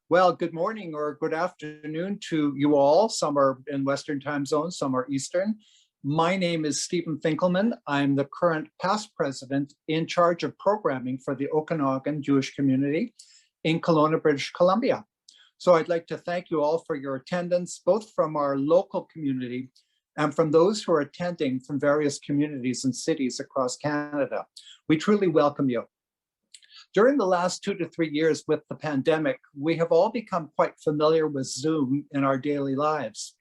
Well, good morning or good afternoon to you all. Some are in Western time zones, some are Eastern. My name is Stephen Finkelman. I'm the current past president in charge of programming for the Okanagan Jewish community in Kelowna, British Columbia. So I'd like to thank you all for your attendance, both from our local community and from those who are attending from various communities and cities across Canada. We truly welcome you. During the last 2 to 3 years with the pandemic, we have all become quite familiar with Zoom in our daily lives.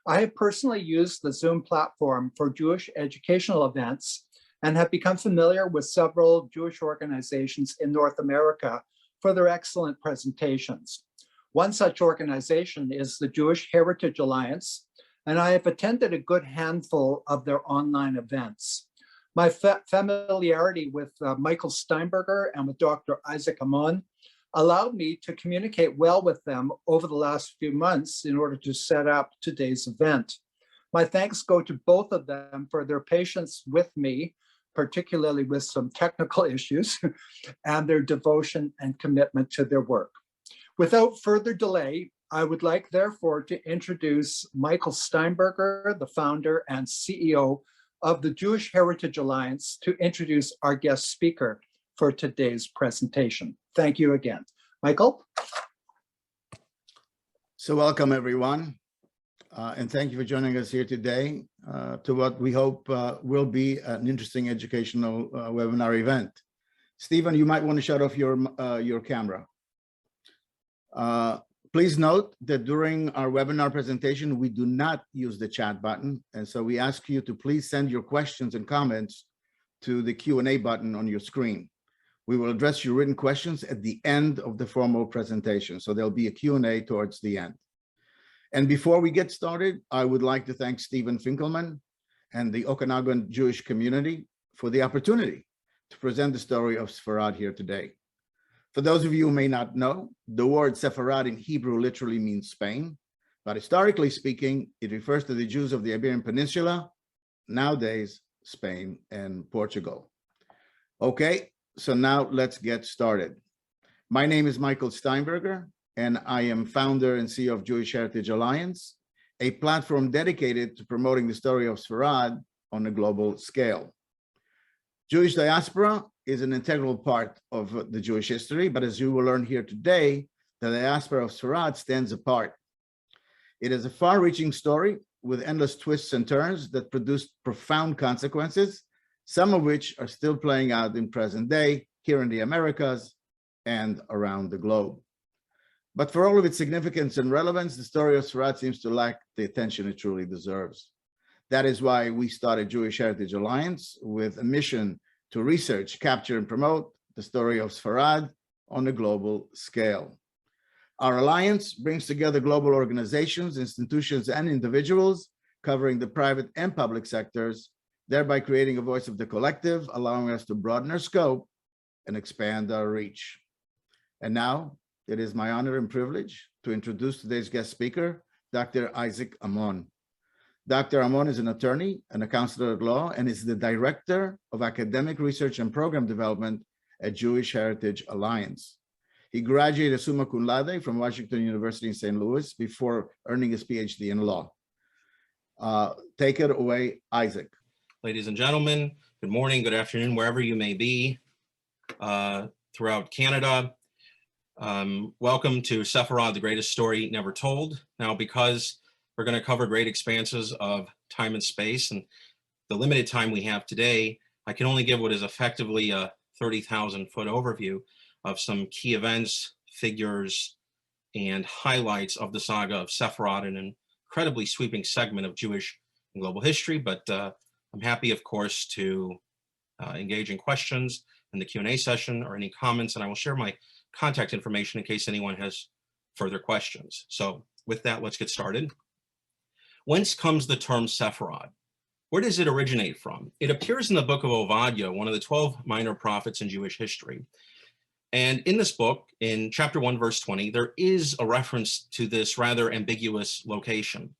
I have personally used the Zoom platform for Jewish educational events and have become familiar with several Jewish organizations in North America for their excellent presentations. One such organization is the Jewish Heritage Alliance, and I have attended a good handful of their online events. My familiarity with Michael Steinberger and with Dr. Isaac Ammon allowed me to communicate well with them over the last few months in order to set up today's event. My thanks go to both of them for their patience with me, particularly with some technical issues, and their devotion and commitment to their work. Without further delay, I would like, therefore, to introduce Michael Steinberger, the founder and CEO of the Jewish Heritage Alliance, to introduce our guest speaker for today's presentation. Thank you again. Michael? So welcome, everyone. And thank you for joining us here today to what we hope will be an interesting educational webinar event. Stephen, you might want to shut off your camera. Please note that during our webinar presentation, we do not use the chat button. And so we ask you to please send your questions and comments to the Q&A button on your screen. We will address your written questions at the end of the formal presentation. So there'll be a Q&A towards the end. And before we get started, I would like to thank Stephen Finkelman and the Okanagan Jewish community for the opportunity to present the story of Sefarad here today. For those of you who may not know, the word Sefarad in Hebrew literally means Spain, but historically speaking, it refers to the Jews of the Iberian Peninsula, nowadays Spain and Portugal. Okay, so now let's get started. My name is Michael Steinberger, and I am founder and CEO of Jewish Heritage Alliance, a platform dedicated to promoting the story of Sefarad on a global scale. Jewish diaspora is an integral part of the Jewish history, but as you will learn here today, the diaspora of Sefarad stands apart. It is a far-reaching story with endless twists and turns that produced profound consequences, some of which are still playing out in present day here in the Americas and around the globe. But for all of its significance and relevance, the story of Sefarad seems to lack the attention it truly deserves. That is why we started Jewish Heritage Alliance with a mission to research, capture, and promote the story of Sefarad on a global scale. Our alliance brings together global organizations, institutions, and individuals covering the private and public sectors, thereby creating a voice of the collective, allowing us to broaden our scope and expand our reach. And now, it is my honor and privilege to introduce today's guest speaker, Dr. Isaac Ammon. Dr. Ammon is an attorney and a counselor at law and is the director of academic research and program development at Jewish Heritage Alliance. He graduated summa cum laude from Washington University in St. Louis before earning his PhD in law. Take it away, Isaac. Ladies and gentlemen, good morning, good afternoon, wherever you may be throughout Canada. Welcome to Sefarad, the greatest story never told. Now, because we're going to cover great expanses of time and space, and the limited time we have today, I can only give what is effectively a 30,000-foot overview of some key events, figures, and highlights of the saga of Sefarad, an incredibly sweeping segment of Jewish and global history. But I'm happy, of course, to engage in questions in the Q&A session or any comments, and I will share my contact information in case anyone has further questions. So with that, let's get started. Whence comes the term Sefarad? Where does it originate from? It appears in the book of Obadiah, one of the 12 minor prophets in Jewish history. And in this book, in chapter 1, verse 20, there is a reference to this rather ambiguous location.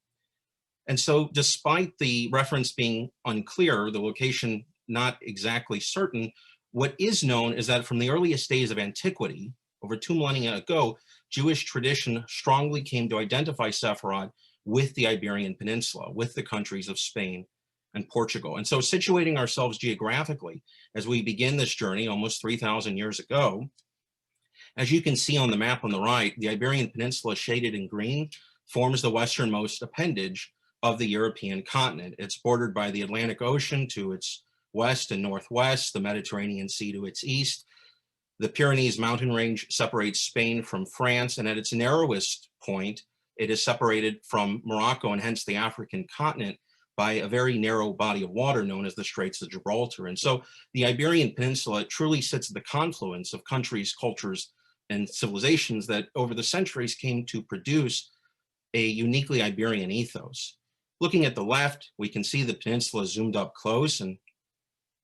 And so despite the reference being unclear, the location not exactly certain, what is known is that from the earliest days of antiquity, over 2 millennia ago, Jewish tradition strongly came to identify Sefarad with the Iberian Peninsula, with the countries of Spain and Portugal. And so situating ourselves geographically as we begin this journey almost 3,000 years ago, as you can see on the map on the right, the Iberian Peninsula shaded in green forms the westernmost appendage of the European continent. It's bordered by the Atlantic Ocean to its west and northwest, the Mediterranean Sea to its east. The Pyrenees mountain range separates Spain from France, and at its narrowest point, it is separated from Morocco and hence the African continent by a very narrow body of water known as the Straits of Gibraltar. And so the Iberian Peninsula truly sits at the confluence of countries, cultures, and civilizations that over the centuries came to produce a uniquely Iberian ethos. Looking at the left, we can see the peninsula zoomed up close, and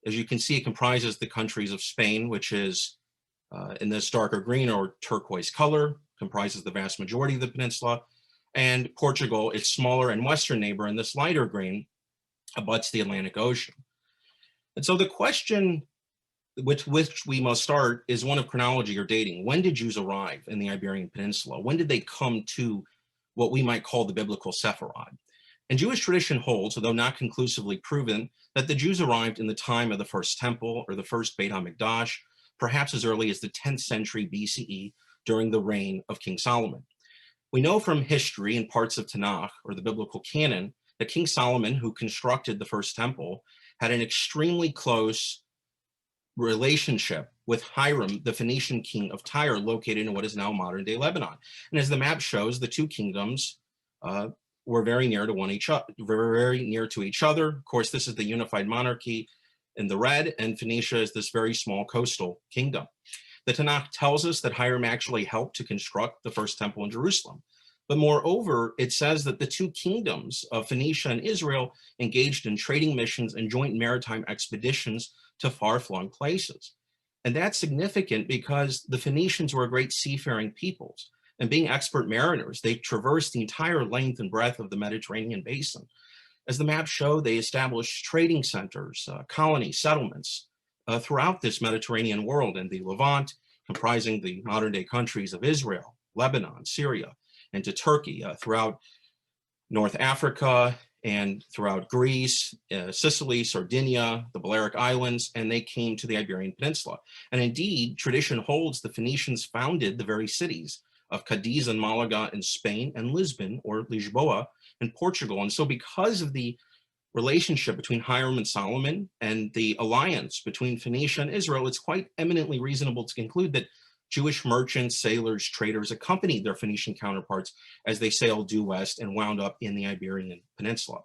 as you can see, it comprises the countries of Spain, which is in this darker green or turquoise color, comprises the vast majority of the peninsula, and Portugal, its smaller and western neighbor in this lighter green, abuts the Atlantic Ocean. And so the question with which we must start is one of chronology or dating. When did Jews arrive in the Iberian Peninsula? When did they come to what we might call the biblical Sefarad? And Jewish tradition holds, although not conclusively proven, that the Jews arrived in the time of the first temple or the first Beit HaMikdash, perhaps as early as the 10th century BCE during the reign of King Solomon. We know from history and parts of Tanakh, or the biblical canon, that King Solomon, who constructed the first temple, had an extremely close relationship with Hiram, the Phoenician king of Tyre, located in what is now modern-day Lebanon. And as the map shows, the two kingdoms were very near to each other. Of course, this is the unified monarchy in the red, and Phoenicia is this very small coastal kingdom. The Tanakh tells us that Hiram actually helped to construct the first temple in Jerusalem. But moreover, it says that the two kingdoms of Phoenicia and Israel engaged in trading missions and joint maritime expeditions to far-flung places. And that's significant because the Phoenicians were a great seafaring peoples. And being expert mariners, they traversed the entire length and breadth of the Mediterranean basin. As the maps show, they established trading centers, colonies, settlements throughout this Mediterranean world, and the Levant, comprising the modern-day countries of Israel, Lebanon, Syria, and to Turkey, throughout North Africa, and throughout Greece, Sicily, Sardinia, the Balearic Islands, and they came to the Iberian Peninsula. And indeed, tradition holds the Phoenicians founded the very cities of Cadiz and Malaga in Spain, and Lisbon, or Lisboa, in Portugal. And so because of the relationship between Hiram and Solomon and the alliance between Phoenicia and Israel, it's quite eminently reasonable to conclude that Jewish merchants, sailors, traders accompanied their Phoenician counterparts as they sailed due west and wound up in the Iberian Peninsula.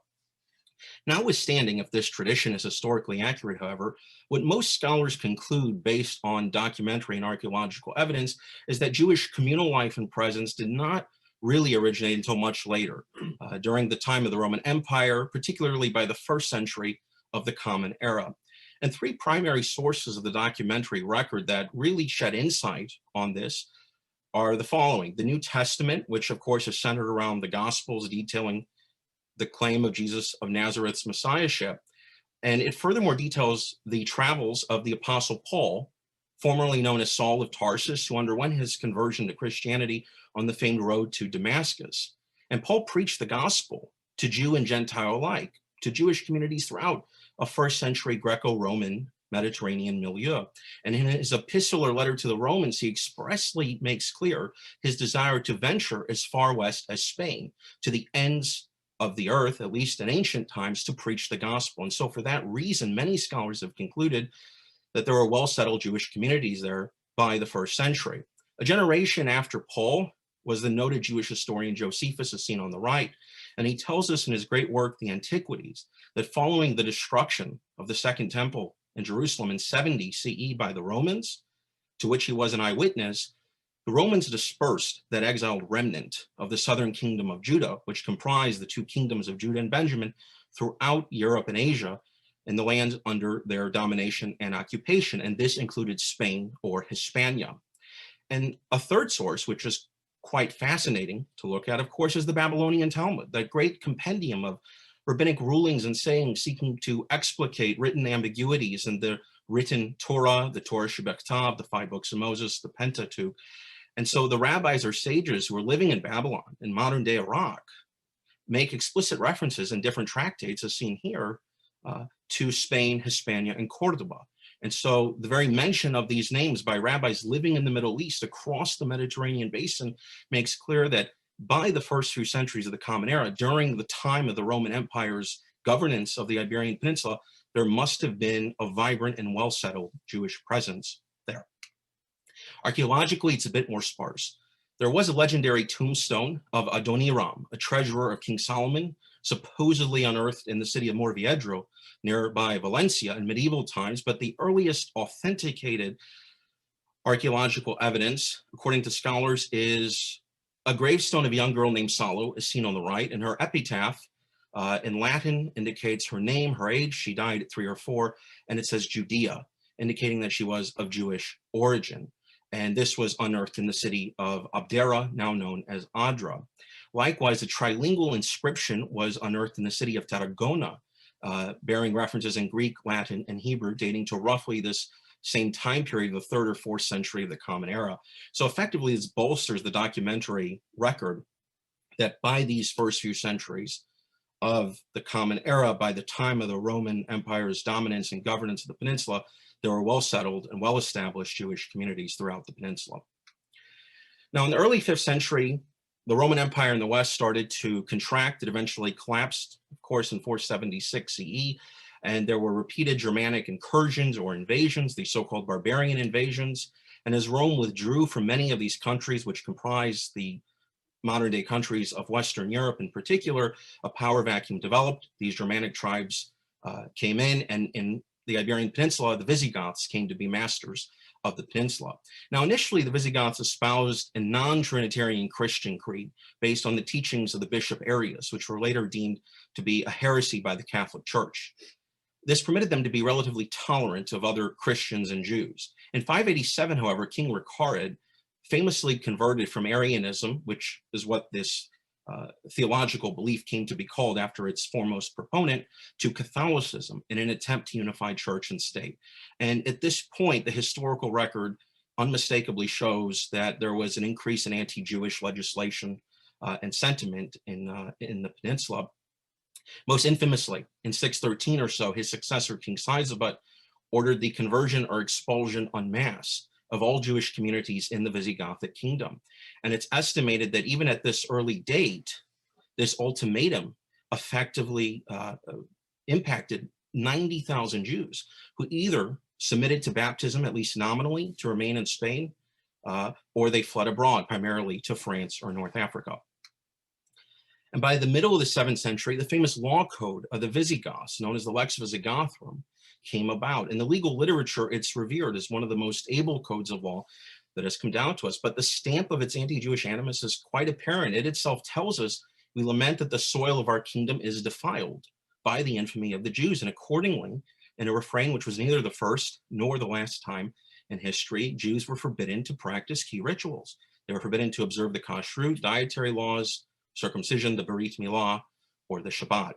Notwithstanding if this tradition is historically accurate, however, what most scholars conclude based on documentary and archaeological evidence is that Jewish communal life and presence did not really originate until much later, during the time of the Roman Empire, particularly by the 1st century of the Common Era. And three primary sources of the documentary record that really shed insight on this are the following: the New Testament, which of course is centered around the Gospels detailing the claim of Jesus of Nazareth's messiahship. And it furthermore details the travels of the Apostle Paul, formerly known as Saul of Tarsus, who underwent his conversion to Christianity on the famed road to Damascus. And Paul preached the gospel to Jew and Gentile alike, to Jewish communities throughout a 1st century Greco-Roman Mediterranean milieu. And in his epistolar letter to the Romans, he expressly makes clear his desire to venture as far west as Spain, to the ends of the earth, at least in ancient times, to preach the gospel. And so for that reason, many scholars have concluded that there were well-settled Jewish communities there by the 1st century. A generation after Paul was the noted Jewish historian Josephus, as seen on the right, and he tells us in his great work, The Antiquities, that following the destruction of the Second Temple in Jerusalem in 70 CE by the Romans, to which he was an eyewitness, the Romans dispersed that exiled remnant of the southern kingdom of Judah, which comprised the two kingdoms of Judah and Benjamin, throughout Europe and Asia, in the lands under their domination and occupation. And this included Spain or Hispania. And a third source, which is quite fascinating to look at, of course, is the Babylonian Talmud, that great compendium of rabbinic rulings and sayings seeking to explicate written ambiguities in the written Torah, the Torah Shebechtav, the 5 books of Moses, the Pentateuch. And so the rabbis or sages who were living in Babylon in modern day Iraq make explicit references in different tractates, as seen here, to Spain, Hispania, and Cordoba. And so the very mention of these names by rabbis living in the Middle East across the Mediterranean basin makes clear that by the first few centuries of the Common Era, during the time of the Roman Empire's governance of the Iberian Peninsula, there must have been a vibrant and well-settled Jewish presence there. Archaeologically, it's a bit more sparse. There was a legendary tombstone of Adoniram, a treasurer of King Solomon, supposedly unearthed in the city of Morviedro, nearby Valencia in medieval times, but the earliest authenticated archaeological evidence, according to scholars, is a gravestone of a young girl named Salo, as seen on the right, and her epitaph in Latin indicates her name, her age. She died at 3 or 4, and it says Judea, indicating that she was of Jewish origin. And this was unearthed in the city of Abdera, now known as Adra. Likewise, a trilingual inscription was unearthed in the city of Tarragona, bearing references in Greek, Latin, and Hebrew, dating to roughly this same time period, the 3rd or 4th century of the Common Era. So effectively, this bolsters the documentary record that by these first few centuries of the Common Era, by the time of the Roman Empire's dominance and governance of the peninsula, there were well-settled and well-established Jewish communities throughout the peninsula. Now, in the early 5th century, the Roman Empire in the West started to contract. It eventually collapsed, of course, in 476 CE, and there were repeated Germanic incursions or invasions, the so-called Barbarian Invasions. And as Rome withdrew from many of these countries, which comprise the modern-day countries of Western Europe in particular, a power vacuum developed. These Germanic tribes came in, and in the Iberian Peninsula, the Visigoths came to be masters of the peninsula. Now, initially, the Visigoths espoused a non-Trinitarian Christian creed based on the teachings of the Bishop Arius, which were later deemed to be a heresy by the Catholic Church. This permitted them to be relatively tolerant of other Christians and Jews. In 587, however, King Recared famously converted from Arianism, which is what this theological belief came to be called after its foremost proponent, to Catholicism in an attempt to unify church and state. And at this point, the historical record unmistakably shows that there was an increase in anti-Jewish legislation and sentiment in the peninsula. Most infamously, in 613 or so, his successor, King Sisebutt, ordered the conversion or expulsion en masse of all Jewish communities in the Visigothic kingdom. And it's estimated that even at this early date, this ultimatum effectively impacted 90,000 Jews who either submitted to baptism, at least nominally, to remain in Spain, or they fled abroad, primarily to France or North Africa. And by the middle of the 7th century, the famous law code of the Visigoths, known as the Lex of Zagath, came about. In the legal literature, it's revered as one of the most able codes of law that has come down to us. But the stamp of its anti-Jewish animus is quite apparent. It itself tells us, we lament that the soil of our kingdom is defiled by the infamy of the Jews. And accordingly, in a refrain which was neither the first nor the last time in history, Jews were forbidden to practice key rituals. They were forbidden to observe the kashrut, dietary laws, circumcision, the Brit Milah, or the Shabbat.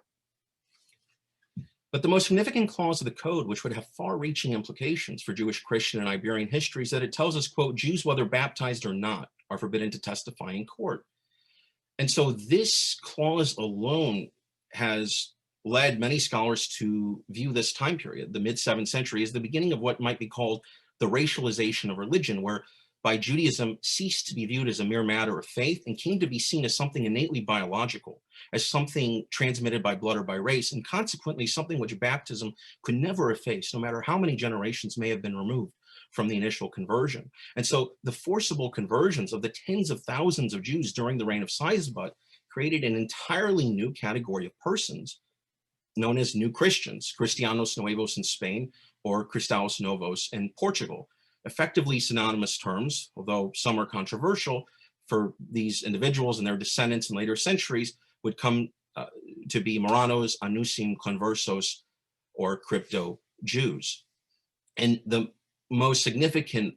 But the most significant clause of the code, which would have far-reaching implications for Jewish, Christian, and Iberian history, is that it tells us, quote, Jews, whether baptized or not, are forbidden to testify in court. And so this clause alone has led many scholars to view this time period, the mid-7th century, as the beginning of what might be called the racialization of religion, where by Judaism ceased to be viewed as a mere matter of faith and came to be seen as something innately biological, as something transmitted by blood or by race, and consequently something which baptism could never efface, no matter how many generations may have been removed from the initial conversion. And so the forcible conversions of the tens of thousands of Jews during the reign of Sisebutt created an entirely new category of persons known as New Christians, Cristianos Nuevos in Spain, or Cristãos Novos in Portugal. Effectively synonymous terms, although some are controversial, for these individuals and their descendants in later centuries would come to be Moranos, Anusim, Conversos, or crypto Jews. And the most significant,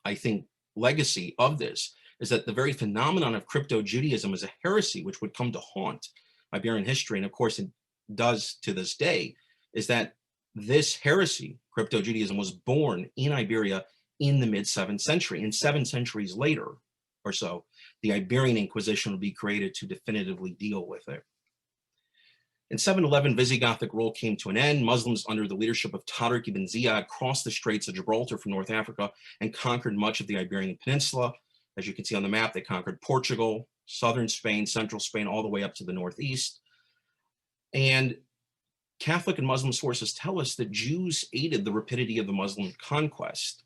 I think, legacy of this is that the very phenomenon of crypto Judaism as a heresy, which would come to haunt Iberian history, and of course it does to this day, is that this heresy, crypto Judaism, was born in Iberia in the mid-7th century. And 7 centuries later, or so, the Iberian Inquisition would be created to definitively deal with it. In 711, Visigothic rule came to an end. Muslims under the leadership of Tariq ibn Ziyad crossed the Straits of Gibraltar from North Africa and conquered much of the Iberian Peninsula. As you can see on the map, they conquered Portugal, southern Spain, central Spain, all the way up to the northeast. And Catholic and Muslim sources tell us that Jews aided the rapidity of the Muslim conquest.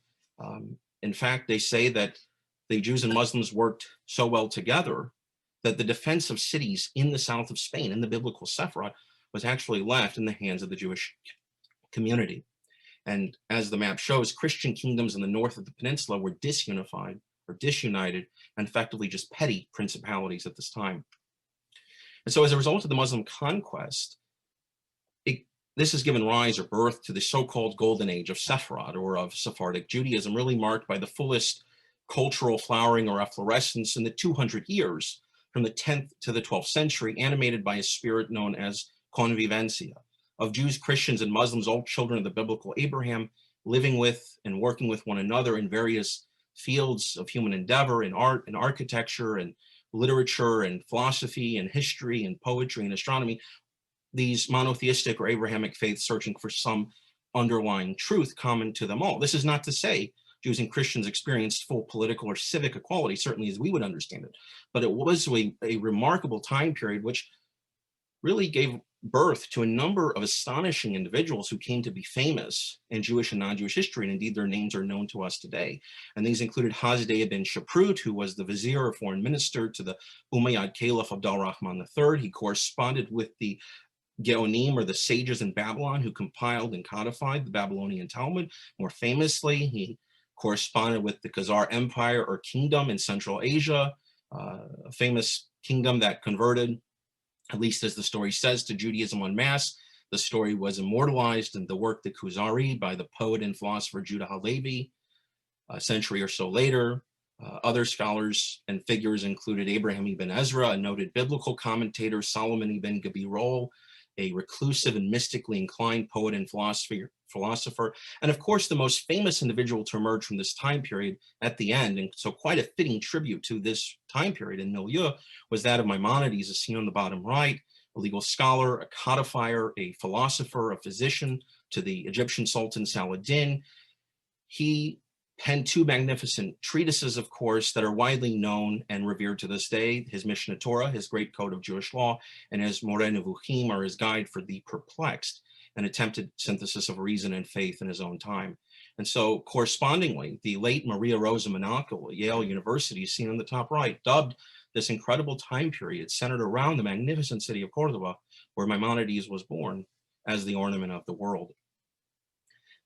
In fact, they say that the Jews and Muslims worked so well together that the defense of cities in the south of Spain, in the biblical Sefarad, was actually left in the hands of the Jewish community. And as the map shows, Christian kingdoms in the north of the peninsula were disunified or disunited and effectively just petty principalities at this time. And so as a result of the Muslim conquest, this has given rise or birth to the so-called golden age of Sefarad, or of Sephardic Judaism, really marked by the fullest cultural flowering or efflorescence in the 200 years from the 10th to the 12th century, animated by a spirit known as convivencia, of Jews, Christians, and Muslims, all children of the biblical Abraham, living with and working with one another in various fields of human endeavor, in art and architecture and literature and philosophy and history and poetry and astronomy, these monotheistic or Abrahamic faiths searching for some underlying truth common to them all. This is not to say Jews and Christians experienced full political or civic equality, certainly as we would understand it, but it was a remarkable time period which really gave birth to a number of astonishing individuals who came to be famous in Jewish and non-Jewish history, and indeed their names are known to us today. And these included Hasdai ibn Shaprut, who was the vizier or foreign minister to the Umayyad Caliph Abdul Rahman III. He corresponded with the Geonim, or the sages in Babylon, who compiled and codified the Babylonian Talmud. More famously, he corresponded with the Khazar Empire or kingdom in Central Asia, a famous kingdom that converted, at least as the story says, to Judaism en masse. The story was immortalized in the work The Kuzari by the poet and philosopher Judah Halevi a century or so later. Other scholars and figures included Abraham ibn Ezra, a noted biblical commentator, Solomon ibn Gabirol, a reclusive and mystically inclined poet and philosopher, and of course the most famous individual to emerge from this time period at the end, and so quite a fitting tribute to this time period and milieu, was that of Maimonides, as seen on the bottom right, a legal scholar, a codifier, a philosopher, a physician to the Egyptian Sultan Saladin. He penned two magnificent treatises, of course, that are widely known and revered to this day: his Mishneh Torah, his great code of Jewish law, and his Moreh Nevuchim, or his guide for the perplexed, an attempted synthesis of reason and faith in his own time. And so correspondingly, the late Maria Rosa Monaco at Yale University, seen on the top right, dubbed this incredible time period centered around the magnificent city of Cordoba, where Maimonides was born, as the ornament of the world.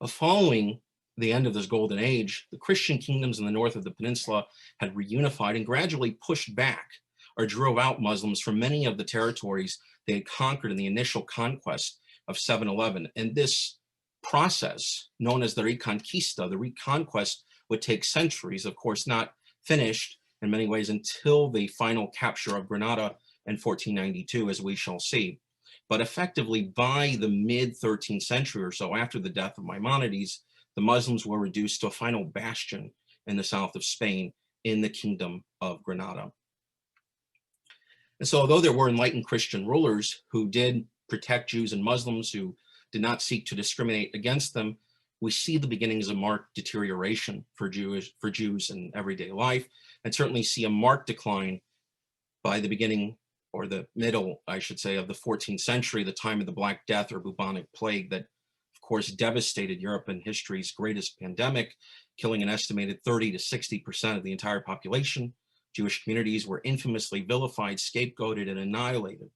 Following the end of this golden age, the Christian kingdoms in the north of the peninsula had reunified and gradually pushed back or drove out Muslims from many of the territories they had conquered in the initial conquest of 711. And this process, known as the Reconquista, the reconquest, would take centuries, of course, not finished in many ways until the final capture of Granada in 1492, as we shall see. But effectively, by the mid-13th century or so, after the death of Maimonides, the Muslims were reduced to a final bastion in the south of Spain in the kingdom of Granada. And so although there were enlightened Christian rulers who did protect Jews and Muslims, who did not seek to discriminate against them, we see the beginnings of marked deterioration for Jews in everyday life, and certainly see a marked decline by the beginning, or the middle, I should say, of the 14th century, the time of the Black Death or bubonic plague that, of course, devastated Europe in history's greatest pandemic, killing an estimated 30 to 60% of the entire population. Jewish communities were infamously vilified, scapegoated, and annihilated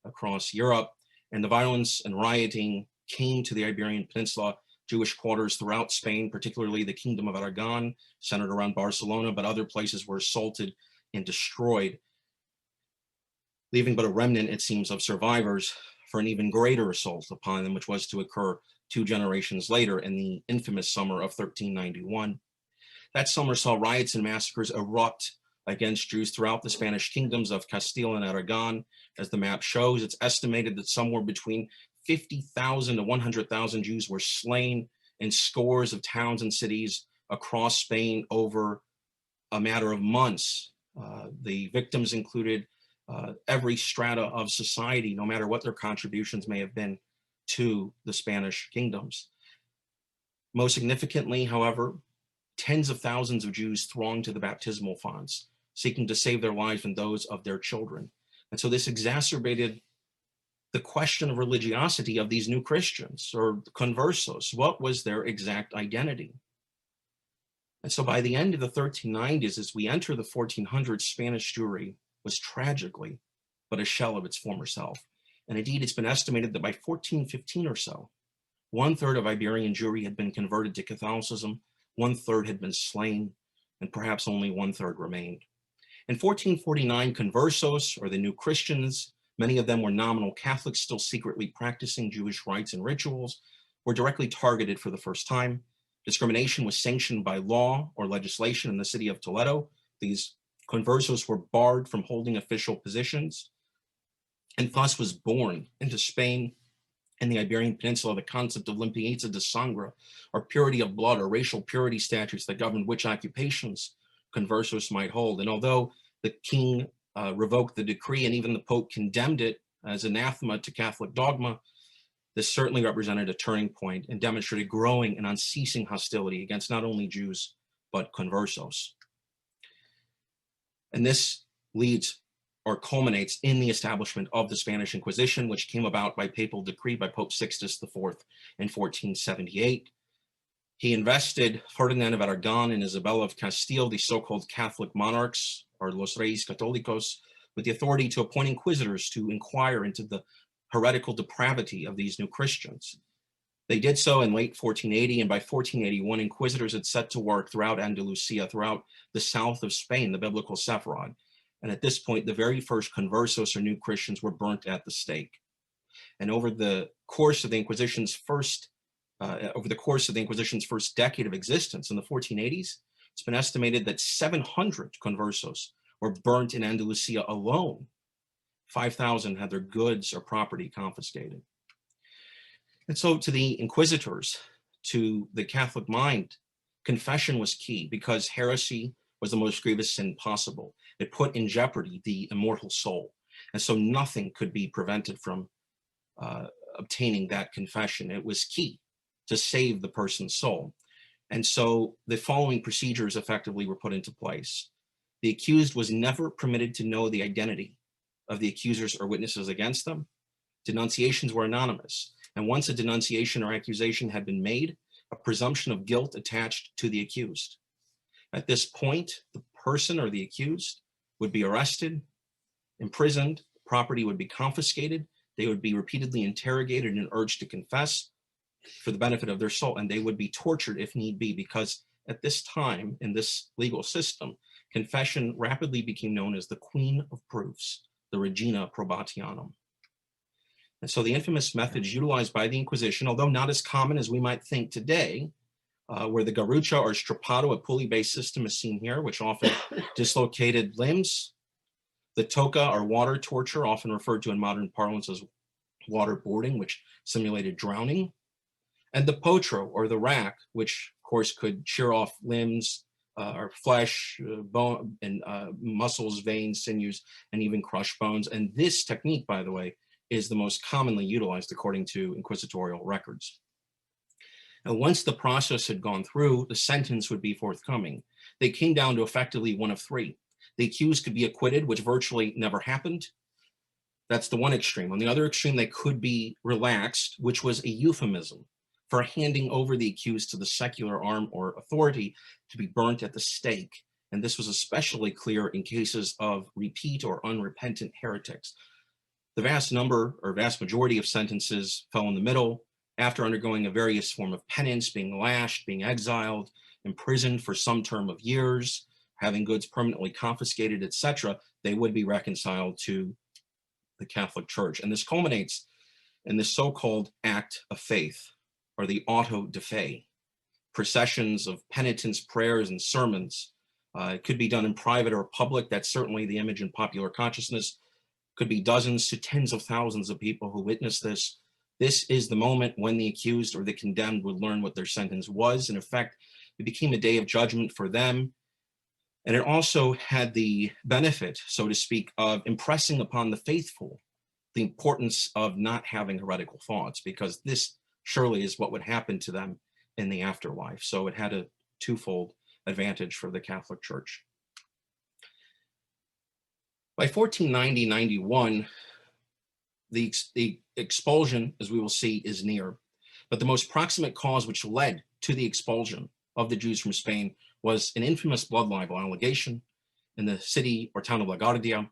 across Europe. And the violence and rioting came to the Iberian Peninsula. Jewish quarters throughout Spain, particularly the Kingdom of Aragon, centered around Barcelona, but other places were assaulted and destroyed, leaving but a remnant, it seems, of survivors for an even greater assault upon them, which was to occur 2 generations later in the infamous summer of 1391. That summer saw riots and massacres erupt against Jews throughout the Spanish kingdoms of Castile and Aragon. As the map shows, it's estimated that somewhere between 50,000 to 100,000 Jews were slain in scores of towns and cities across Spain over a matter of months The victims included every strata of society, no matter what their contributions may have been to the Spanish kingdoms. Most significantly, however, tens of thousands of Jews thronged to the baptismal fonts, seeking to save their lives and those of their children. And so this exacerbated the question of religiosity of these new Christians or conversos. What was their exact identity? And so by the end of the 1390s, as we enter the 1400s, Spanish Jewry was tragically but a shell of its former self. And indeed, it's been estimated that by 1415 or so, 1/3 of Iberian Jewry had been converted to Catholicism, 1/3 had been slain, and perhaps only 1/3 remained. In 1449, conversos, or the new Christians, many of them were nominal Catholics still secretly practicing Jewish rites and rituals, were directly targeted for the first time. Discrimination was sanctioned by law or legislation in the city of Toledo. These conversos were barred from holding official positions, and thus was born into Spain and the Iberian Peninsula the concept of limpieza de sangre, or purity of blood, or racial purity statutes that governed which occupations conversos might hold. And although the king revoked the decree and even the Pope condemned it as anathema to Catholic dogma, this certainly represented a turning point and demonstrated growing and unceasing hostility against not only Jews, but conversos. And this leads or culminates in the establishment of the Spanish Inquisition, which came about by papal decree by Pope Sixtus IV in 1478. He invested Ferdinand of Aragon and Isabella of Castile, the so-called Catholic monarchs, or los reyes católicos, with the authority to appoint inquisitors to inquire into the heretical depravity of these new Christians. They did so in late 1480, and by 1481, inquisitors had set to work throughout Andalusia, throughout the south of Spain, the biblical Sefarad. And at this point, the very first conversos, or new Christians, were burnt at the stake. And over the course of the Inquisition's first decade of existence in the 1480s, it's been estimated that 700 conversos were burnt in Andalusia alone. 5,000 had their goods or property confiscated. And so to the inquisitors, to the Catholic mind, confession was key because heresy was the most grievous sin possible. It put in jeopardy the immortal soul. And so nothing could be prevented from obtaining that confession. It was key to save the person's soul. And so the following procedures effectively were put into place. The accused was never permitted to know the identity of the accusers or witnesses against them. Denunciations were anonymous. And once a denunciation or accusation had been made, a presumption of guilt attached to the accused. At this point, the person or the accused would be arrested, imprisoned, property would be confiscated, they would be repeatedly interrogated and urged to confess for the benefit of their soul, and they would be tortured if need be, because at this time in this legal system, confession rapidly became known as the queen of proofs, the regina probationum. And so the infamous methods utilized by the Inquisition, although not as common as we might think today, where the garrucha or strappado, a pulley-based system, is seen here, which often dislocated limbs. The toca, or water torture, often referred to in modern parlance as waterboarding, which simulated drowning. And the potro, or the rack, which of course could shear off limbs or flesh, bone, and muscles, veins, sinews, and even crush bones. And this technique, by the way, is the most commonly utilized according to inquisitorial records. And once the process had gone through, the sentence would be forthcoming. They came down to effectively one of three. The accused could be acquitted, which virtually never happened. That's the one extreme. On the other extreme, they could be relaxed, which was a euphemism for handing over the accused to the secular arm or authority to be burnt at the stake. And this was especially clear in cases of repeat or unrepentant heretics. The vast number or vast majority of sentences fell in the middle. After undergoing a various form of penance, being lashed, being exiled, imprisoned for some term of years, having goods permanently confiscated, etc., they would be reconciled to the Catholic Church. And this culminates in the so-called act of faith, or the auto de fe, processions of penitence, prayers, and sermons. It could be done in private or public. That's certainly the image in popular consciousness. Could be dozens to tens of thousands of people who witness this. This is the moment when the accused or the condemned would learn what their sentence was. In effect, it became a day of judgment for them. And it also had the benefit, so to speak, of impressing upon the faithful the importance of not having heretical thoughts, because this surely is what would happen to them in the afterlife. So it had a twofold advantage for the Catholic Church. By 1490-91, the expulsion, as we will see, is near. But the most proximate cause which led to the expulsion of the Jews from Spain was an infamous blood libel allegation in the city or town of La Guardia,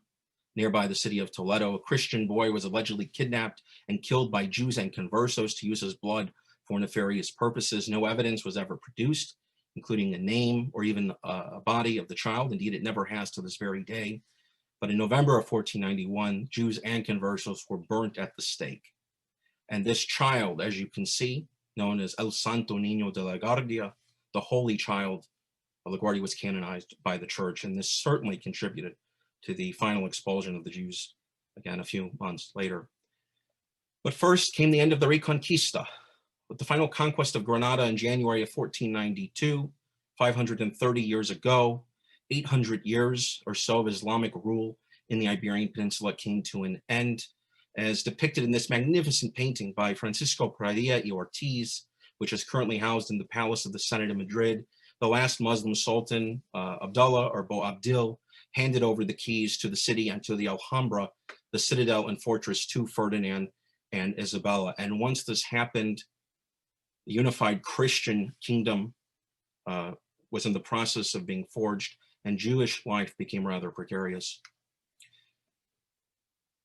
nearby the city of Toledo. A Christian boy was allegedly kidnapped and killed by Jews and conversos to use his blood for nefarious purposes. No evidence was ever produced, including a name or even a body of the child. Indeed, it never has to this very day. But in November of 1491, Jews and conversos were burnt at the stake. And this child, as you can see, known as El Santo Niño de la Guardia, the Holy Child of La Guardia, was canonized by the church. And this certainly contributed to the final expulsion of the Jews, again, a few months later. But first came the end of the Reconquista, with the final conquest of Granada in January of 1492, 530 years ago. 800 years or so of Islamic rule in the Iberian Peninsula came to an end, as depicted in this magnificent painting by Francisco Pradilla y Ortiz, which is currently housed in the Palace of the Senate in Madrid. The last Muslim Sultan, Abdullah or Boabdil, handed over the keys to the city and to the Alhambra, the citadel and fortress, to Ferdinand and Isabella. And once this happened, the unified Christian kingdom was in the process of being forged, and Jewish life became rather precarious.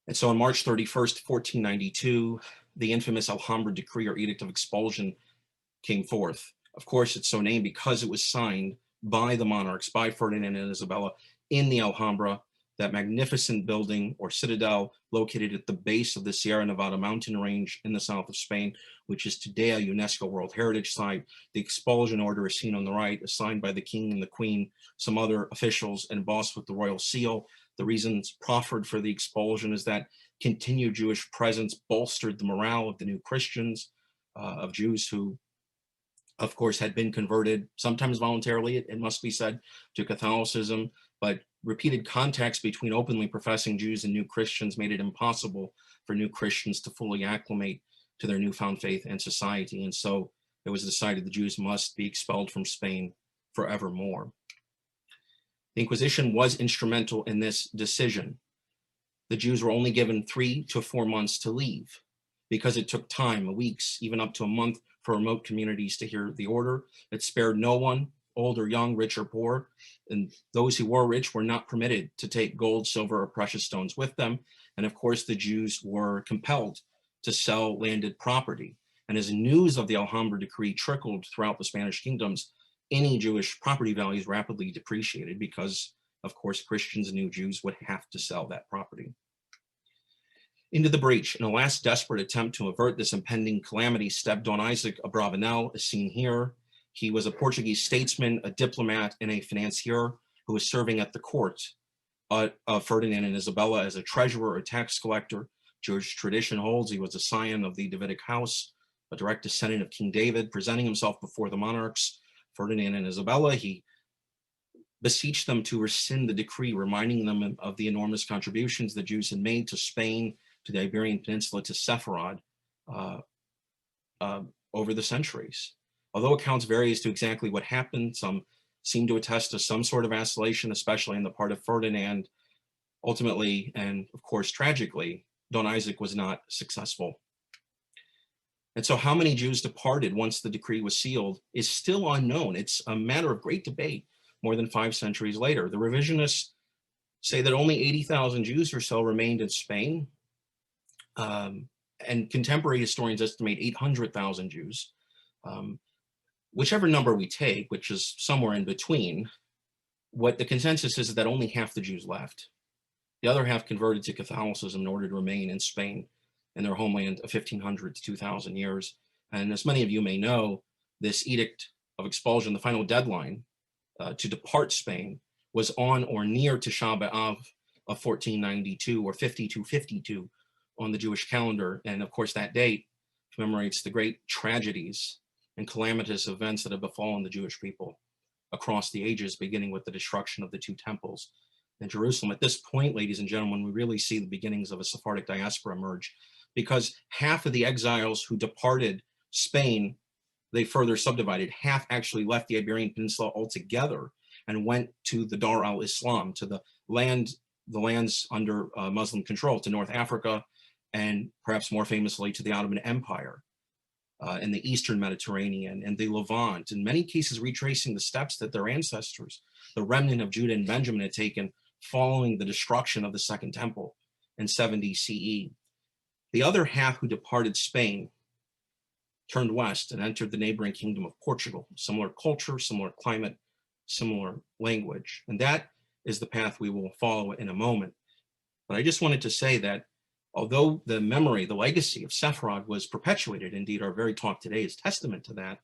And so on March 31st, 1492, the infamous Alhambra decree or Edict of Expulsion came forth. Of course, it's so named because it was signed by the monarchs, by Ferdinand and Isabella, in the Alhambra, that magnificent building or citadel located at the base of the Sierra Nevada mountain range in the south of Spain, which is today a UNESCO World Heritage Site. The expulsion order is seen on the right, signed by the king and the queen, some other officials, embossed with the royal seal. The reasons proffered for the expulsion is that continued Jewish presence bolstered the morale of the new Christians, of Jews who, of course, had been converted, sometimes voluntarily, it must be said, to Catholicism, but repeated contacts between openly professing Jews and new Christians made it impossible for new Christians to fully acclimate to their newfound faith and society. And so it was decided the Jews must be expelled from Spain forevermore. The Inquisition was instrumental in this decision. The Jews were only given 3 to 4 months to leave, because it took time, weeks, even up to a month, for remote communities to hear the order. It spared no one, old or young, rich or poor, and those who were rich were not permitted to take gold, silver, or precious stones with them. And of course, the Jews were compelled to sell landed property. And as news of the Alhambra decree trickled throughout the Spanish kingdoms, any Jewish property values rapidly depreciated because, of course, Christians and new Jews would have to sell that property. Into the breach, in a last desperate attempt to avert this impending calamity, stepped Don Isaac Abravanel, as seen here. He was a Portuguese statesman, a diplomat, and a financier who was serving at the court of Ferdinand and Isabella as a treasurer or tax collector. Jewish tradition holds he was a scion of the Davidic house, a direct descendant of King David, presenting himself before the monarchs, Ferdinand and Isabella. He beseeched them to rescind the decree, reminding them of the enormous contributions the Jews had made to Spain, to the Iberian Peninsula, to Sefarad over the centuries. Although accounts vary as to exactly what happened, some seem to attest to some sort of vacillation, especially on the part of Ferdinand. Ultimately, and of course tragically, Don Isaac was not successful. And so how many Jews departed once the decree was sealed is still unknown. It's a matter of great debate more than 5 centuries later. The revisionists say that only 80,000 Jews or so remained in Spain, and contemporary historians estimate 800,000 Jews. Whichever number we take, which is somewhere in between, what the consensus is that only half the Jews left. The other half converted to Catholicism in order to remain in Spain, in their homeland of 1,500 to 2,000 years. And as many of you may know, this Edict of Expulsion, the final deadline to depart Spain, was on or near Tisha B'Av of 1492 or 5252 on the Jewish calendar. And of course, that date commemorates the great tragedies and calamitous events that have befallen the Jewish people across the ages, beginning with the destruction of the two temples in Jerusalem. At this point, ladies and gentlemen, we really see the beginnings of a Sephardic diaspora emerge, because half of the exiles who departed Spain, they further subdivided. Half actually left the Iberian Peninsula altogether and went to the Dar al-Islam, to the lands under Muslim control, to North Africa, and perhaps more famously to the Ottoman Empire, in the Eastern Mediterranean and the Levant, in many cases retracing the steps that their ancestors, the remnant of Judah and Benjamin, had taken following the destruction of the Second Temple in 70 CE. The other half who departed Spain turned west and entered the neighboring kingdom of Portugal. Similar culture, similar climate, similar language. And that is the path we will follow in a moment. But I just wanted to say that although the memory, the legacy of Sefarad was perpetuated, indeed our very talk today is testament to that,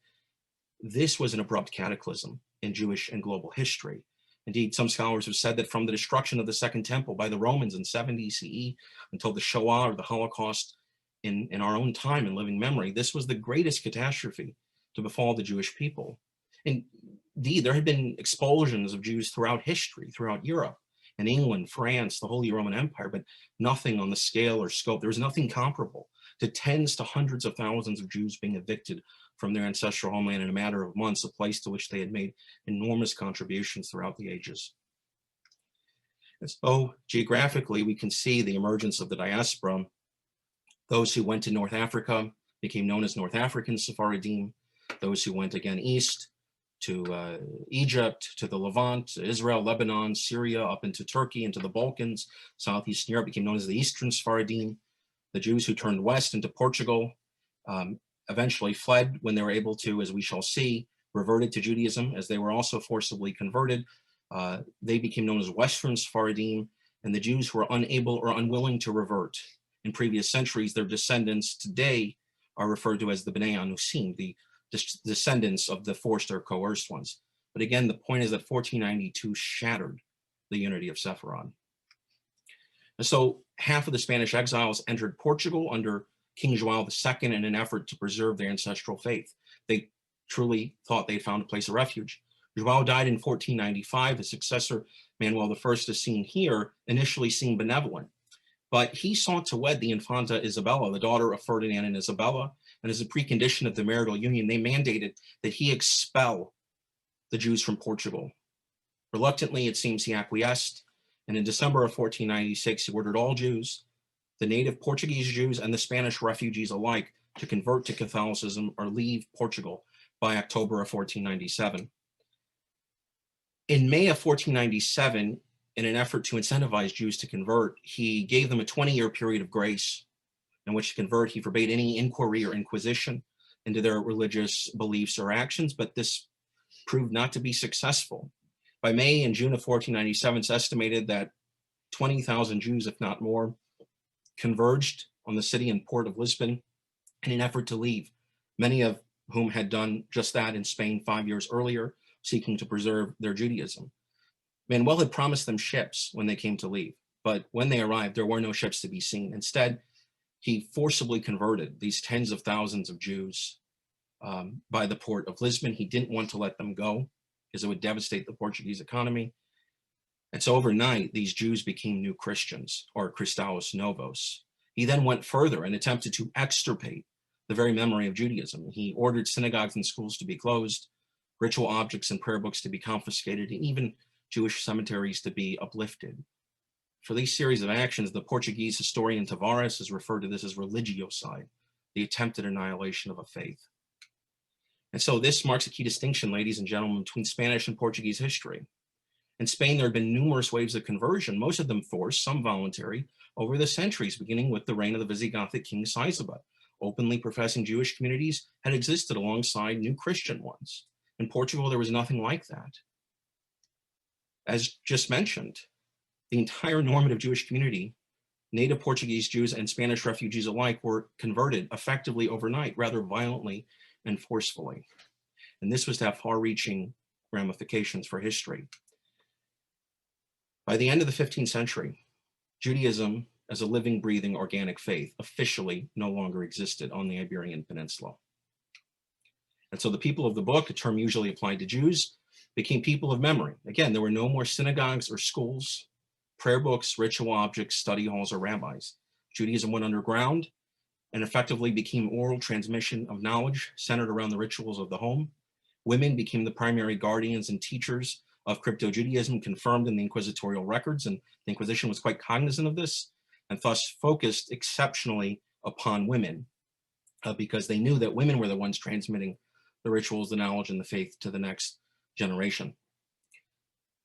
this was an abrupt cataclysm in Jewish and global history. Indeed, some scholars have said that from the destruction of the Second Temple by the Romans in 70 CE until the Shoah, or the Holocaust, in our own time in living memory, this was the greatest catastrophe to befall the Jewish people. Indeed, there had been expulsions of Jews throughout history, throughout Europe, in England, France, the Holy Roman Empire, but nothing on the scale or scope. There was nothing comparable to tens to hundreds of thousands of Jews being evicted from their ancestral homeland in a matter of months, a place to which they had made enormous contributions throughout the ages. And so geographically, we can see the emergence of the diaspora. Those who went to North Africa became known as North African Sephardim. Those who went again east to Egypt, to the Levant, to Israel, Lebanon, Syria, up into Turkey, into the Balkans, Southeastern Europe became known as the Eastern Sephardim. The Jews who turned west into Portugal eventually fled when they were able to, as we shall see, reverted to Judaism, as they were also forcibly converted. They became known as Western Sephardim, and the Jews who were unable or unwilling to revert in previous centuries, their descendants today are referred to as the Bnei Anusim, the descendants of the forced or coerced ones. But again, the point is that 1492 shattered the unity of Sefarad. And so half of the Spanish exiles entered Portugal under King João II in an effort to preserve their ancestral faith. They truly thought they had found a place of refuge. João died in 1495. His successor, Manuel I, is seen here, initially seemed benevolent. But he sought to wed the Infanta Isabella, the daughter of Ferdinand and Isabella, and as a precondition of the marital union, they mandated that he expel the Jews from Portugal. Reluctantly, it seems he acquiesced, and in December of 1496, he ordered all Jews, the native Portuguese Jews and the Spanish refugees alike, to convert to Catholicism or leave Portugal by October of 1497. In May of 1497, in an effort to incentivize Jews to convert, he gave them a 20-year period of grace in which to convert. He forbade any inquiry or inquisition into their religious beliefs or actions, but this proved not to be successful. By May and June of 1497, it's estimated that 20,000 Jews, if not more, converged on the city and port of Lisbon in an effort to leave, many of whom had done just that in Spain 5 years earlier, seeking to preserve their Judaism. Manuel had promised them ships when they came to leave, but when they arrived, there were no ships to be seen. Instead, he forcibly converted these tens of thousands of Jews by the port of Lisbon. He didn't want to let them go because it would devastate the Portuguese economy. And so overnight, these Jews became new Christians, or Christaos Novos. He then went further and attempted to extirpate the very memory of Judaism. He ordered synagogues and schools to be closed, ritual objects and prayer books to be confiscated, and even Jewish cemeteries to be uplifted. For these series of actions, the Portuguese historian Tavares has referred to this as religiocide, the attempted annihilation of a faith. And so this marks a key distinction, ladies and gentlemen, between Spanish and Portuguese history. In Spain, there have been numerous waves of conversion, most of them forced, some voluntary, over the centuries, beginning with the reign of the Visigothic king Sigismund. Openly professing Jewish communities had existed alongside new Christian ones. In Portugal, there was nothing like that. As just mentioned, the entire normative Jewish community, native Portuguese Jews and Spanish refugees alike, were converted effectively overnight, rather violently and forcefully. And this was to have far-reaching ramifications for history. By the end of the 15th century, Judaism as a living, breathing, organic faith officially no longer existed on the Iberian Peninsula. And so the people of the book, a term usually applied to Jews, became people of memory. Again, there were no more synagogues or schools, prayer books, ritual objects, study halls, or rabbis. Judaism went underground and effectively became oral transmission of knowledge centered around the rituals of the home. Women became the primary guardians and teachers of crypto-Judaism, confirmed in the inquisitorial records, and the Inquisition was quite cognizant of this, and thus focused exceptionally upon women, because they knew that women were the ones transmitting the rituals, the knowledge, and the faith to the next generation.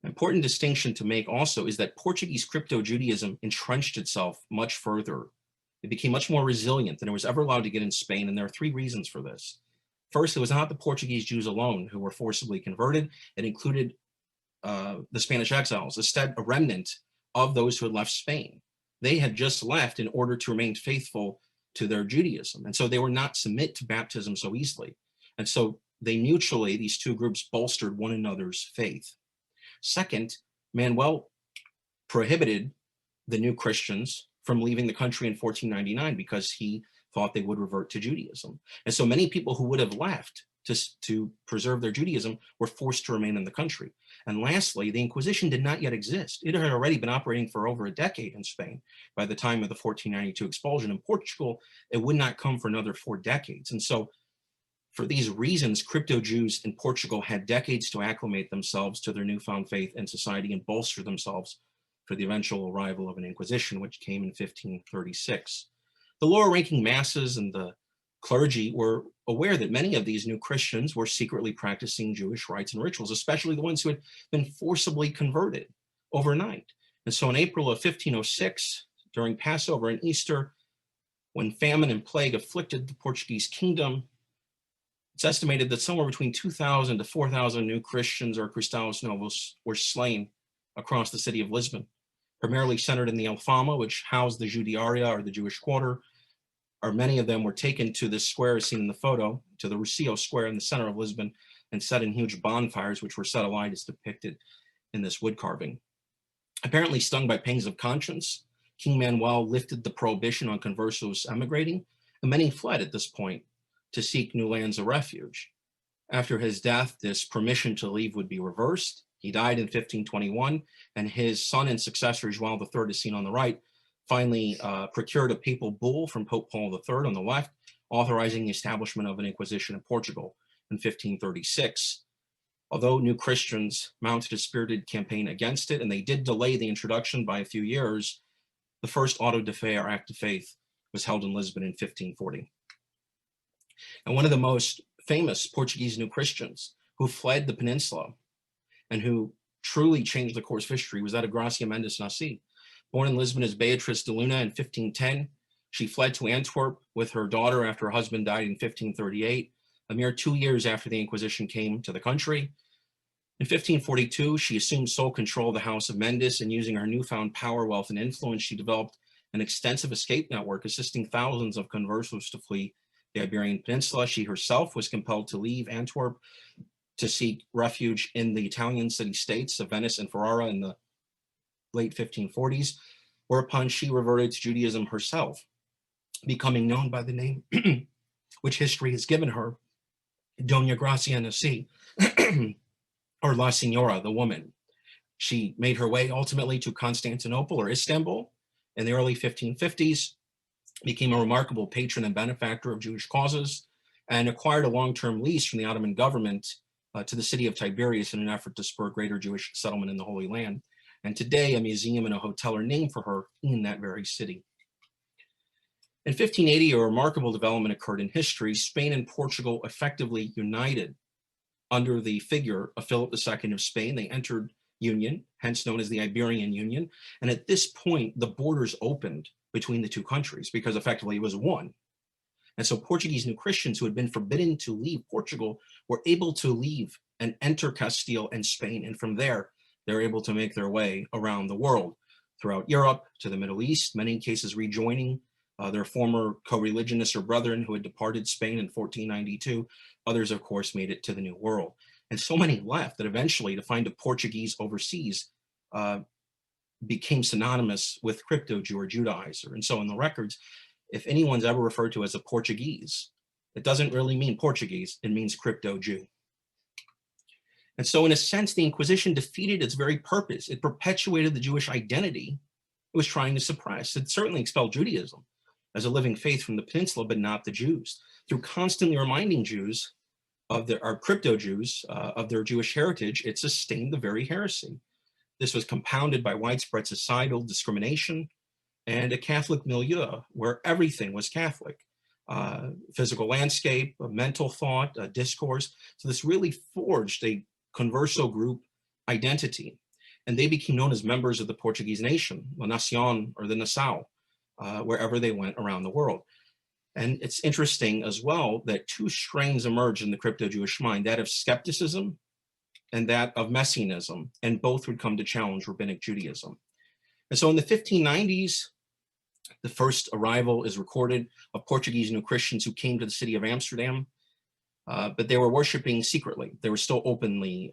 An important distinction to make also is that Portuguese crypto-Judaism entrenched itself much further. It became much more resilient than it was ever allowed to get in Spain, and there are three reasons for this. First, it was not the Portuguese Jews alone who were forcibly converted. It included the Spanish exiles, instead a remnant of those who had left Spain. They had just left in order to remain faithful to their Judaism, and so they were not submit to baptism so easily. And so they mutually, these two groups, bolstered one another's faith. Second, Manuel prohibited the new Christians from leaving the country in 1499 because he thought they would revert to Judaism. And so many people who would have left to preserve their Judaism were forced to remain in the country. And lastly, the Inquisition did not yet exist. It had already been operating for over a decade in Spain by the time of the 1492 expulsion. In Portugal, it would not come for another 4 decades. And so for these reasons, crypto-Jews in Portugal had decades to acclimate themselves to their newfound faith and society and bolster themselves for the eventual arrival of an Inquisition, which came in 1536. The lower-ranking masses and the clergy were aware that many of these new Christians were secretly practicing Jewish rites and rituals, especially the ones who had been forcibly converted overnight. And so in April of 1506, during Passover and Easter, when famine and plague afflicted the Portuguese kingdom, it's estimated that somewhere between 2,000 to 4,000 new Christians or Cristãos Novos were slain across the city of Lisbon, primarily centered in the Alfama, which housed the Judiaria, or the Jewish quarter, or many of them were taken to this square seen in the photo, to the Rocio Square in the center of Lisbon, and set in huge bonfires, which were set alight as depicted in this wood carving. Apparently stung by pangs of conscience, King Manuel lifted the prohibition on conversos emigrating, and many fled at this point to seek new lands of refuge. After his death, this permission to leave would be reversed. He died in 1521, and his son and successor, João III, is seen on the right, finally procured a papal bull from Pope Paul III on the left, authorizing the establishment of an Inquisition in Portugal in 1536. Although new Christians mounted a spirited campaign against it, and they did delay the introduction by a few years, the first auto de fe, or act of faith, was held in Lisbon in 1540. And one of the most famous Portuguese new Christians who fled the peninsula and who truly changed the course of history was that of Gracia Mendes Nassi. Born in Lisbon as Beatriz de Luna in 1510, she fled to Antwerp with her daughter after her husband died in 1538, a mere 2 years after the Inquisition came to the country. In 1542, she assumed sole control of the House of Mendes, and using her newfound power, wealth, and influence, she developed an extensive escape network, assisting thousands of conversos to flee the Iberian Peninsula. She herself was compelled to leave Antwerp to seek refuge in the Italian city-states of Venice and Ferrara in the late 1540s, whereupon she reverted to Judaism herself, becoming known by the name which history has given her, Doña Gracia Nassi, or La Señora, the woman. She made her way ultimately to Constantinople, or Istanbul, in the early 1550s, became a remarkable patron and benefactor of Jewish causes, and acquired a long-term lease from the Ottoman government to the city of Tiberias in an effort to spur greater Jewish settlement in the Holy Land. And today, a museum and a hotel are named for her in that very city. In 1580, a remarkable development occurred in history. Spain and Portugal effectively united under the figure of Philip II of Spain. They entered union, hence known as the Iberian Union. And at this point, the borders opened between the two countries because effectively it was one. And so Portuguese new Christians who had been forbidden to leave Portugal were able to leave and enter Castile and Spain. And from there, they're able to make their way around the world, throughout Europe, to the Middle East, many cases rejoining their former co-religionists or brethren who had departed Spain in 1492. Others, of course, made it to the New World. And so many left that eventually to find a Portuguese overseas became synonymous with crypto-Jew or Judaizer. And so in the records, if anyone's ever referred to as a Portuguese, it doesn't really mean Portuguese, it means crypto-Jew. And so in a sense, the Inquisition defeated its very purpose. It perpetuated the Jewish identity it was trying to suppress. It certainly expelled Judaism as a living faith from the peninsula, but not the Jews. Through constantly reminding Jews of our crypto-Jews of their Jewish heritage, it sustained the very heresy. This was compounded by widespread societal discrimination and a Catholic milieu where everything was Catholic. Physical landscape, mental thought, discourse. So this really forged a converso group identity. And they became known as members of the Portuguese nation, La Nación or the Nassau, wherever they went around the world. And it's interesting as well that two strains emerged in the crypto-Jewish mind, that of skepticism and that of messianism, and both would come to challenge rabbinic Judaism. And so in the 1590s, the first arrival is recorded of Portuguese New Christians who came to the city of Amsterdam, but they were worshiping secretly. They were still openly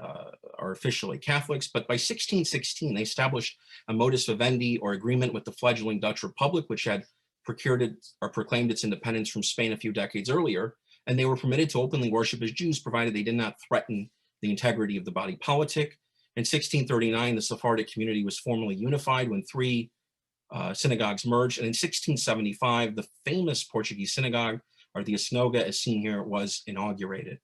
or officially Catholics, but by 1616, they established a modus vivendi or agreement with the fledgling Dutch Republic, which had proclaimed its independence from Spain a few decades earlier, and they were permitted to openly worship as Jews, provided they did not threaten the integrity of the body politic. In 1639, the Sephardic community was formally unified when three synagogues merged, and in 1675, the famous Portuguese synagogue, or the Synagoga, as seen here, was inaugurated.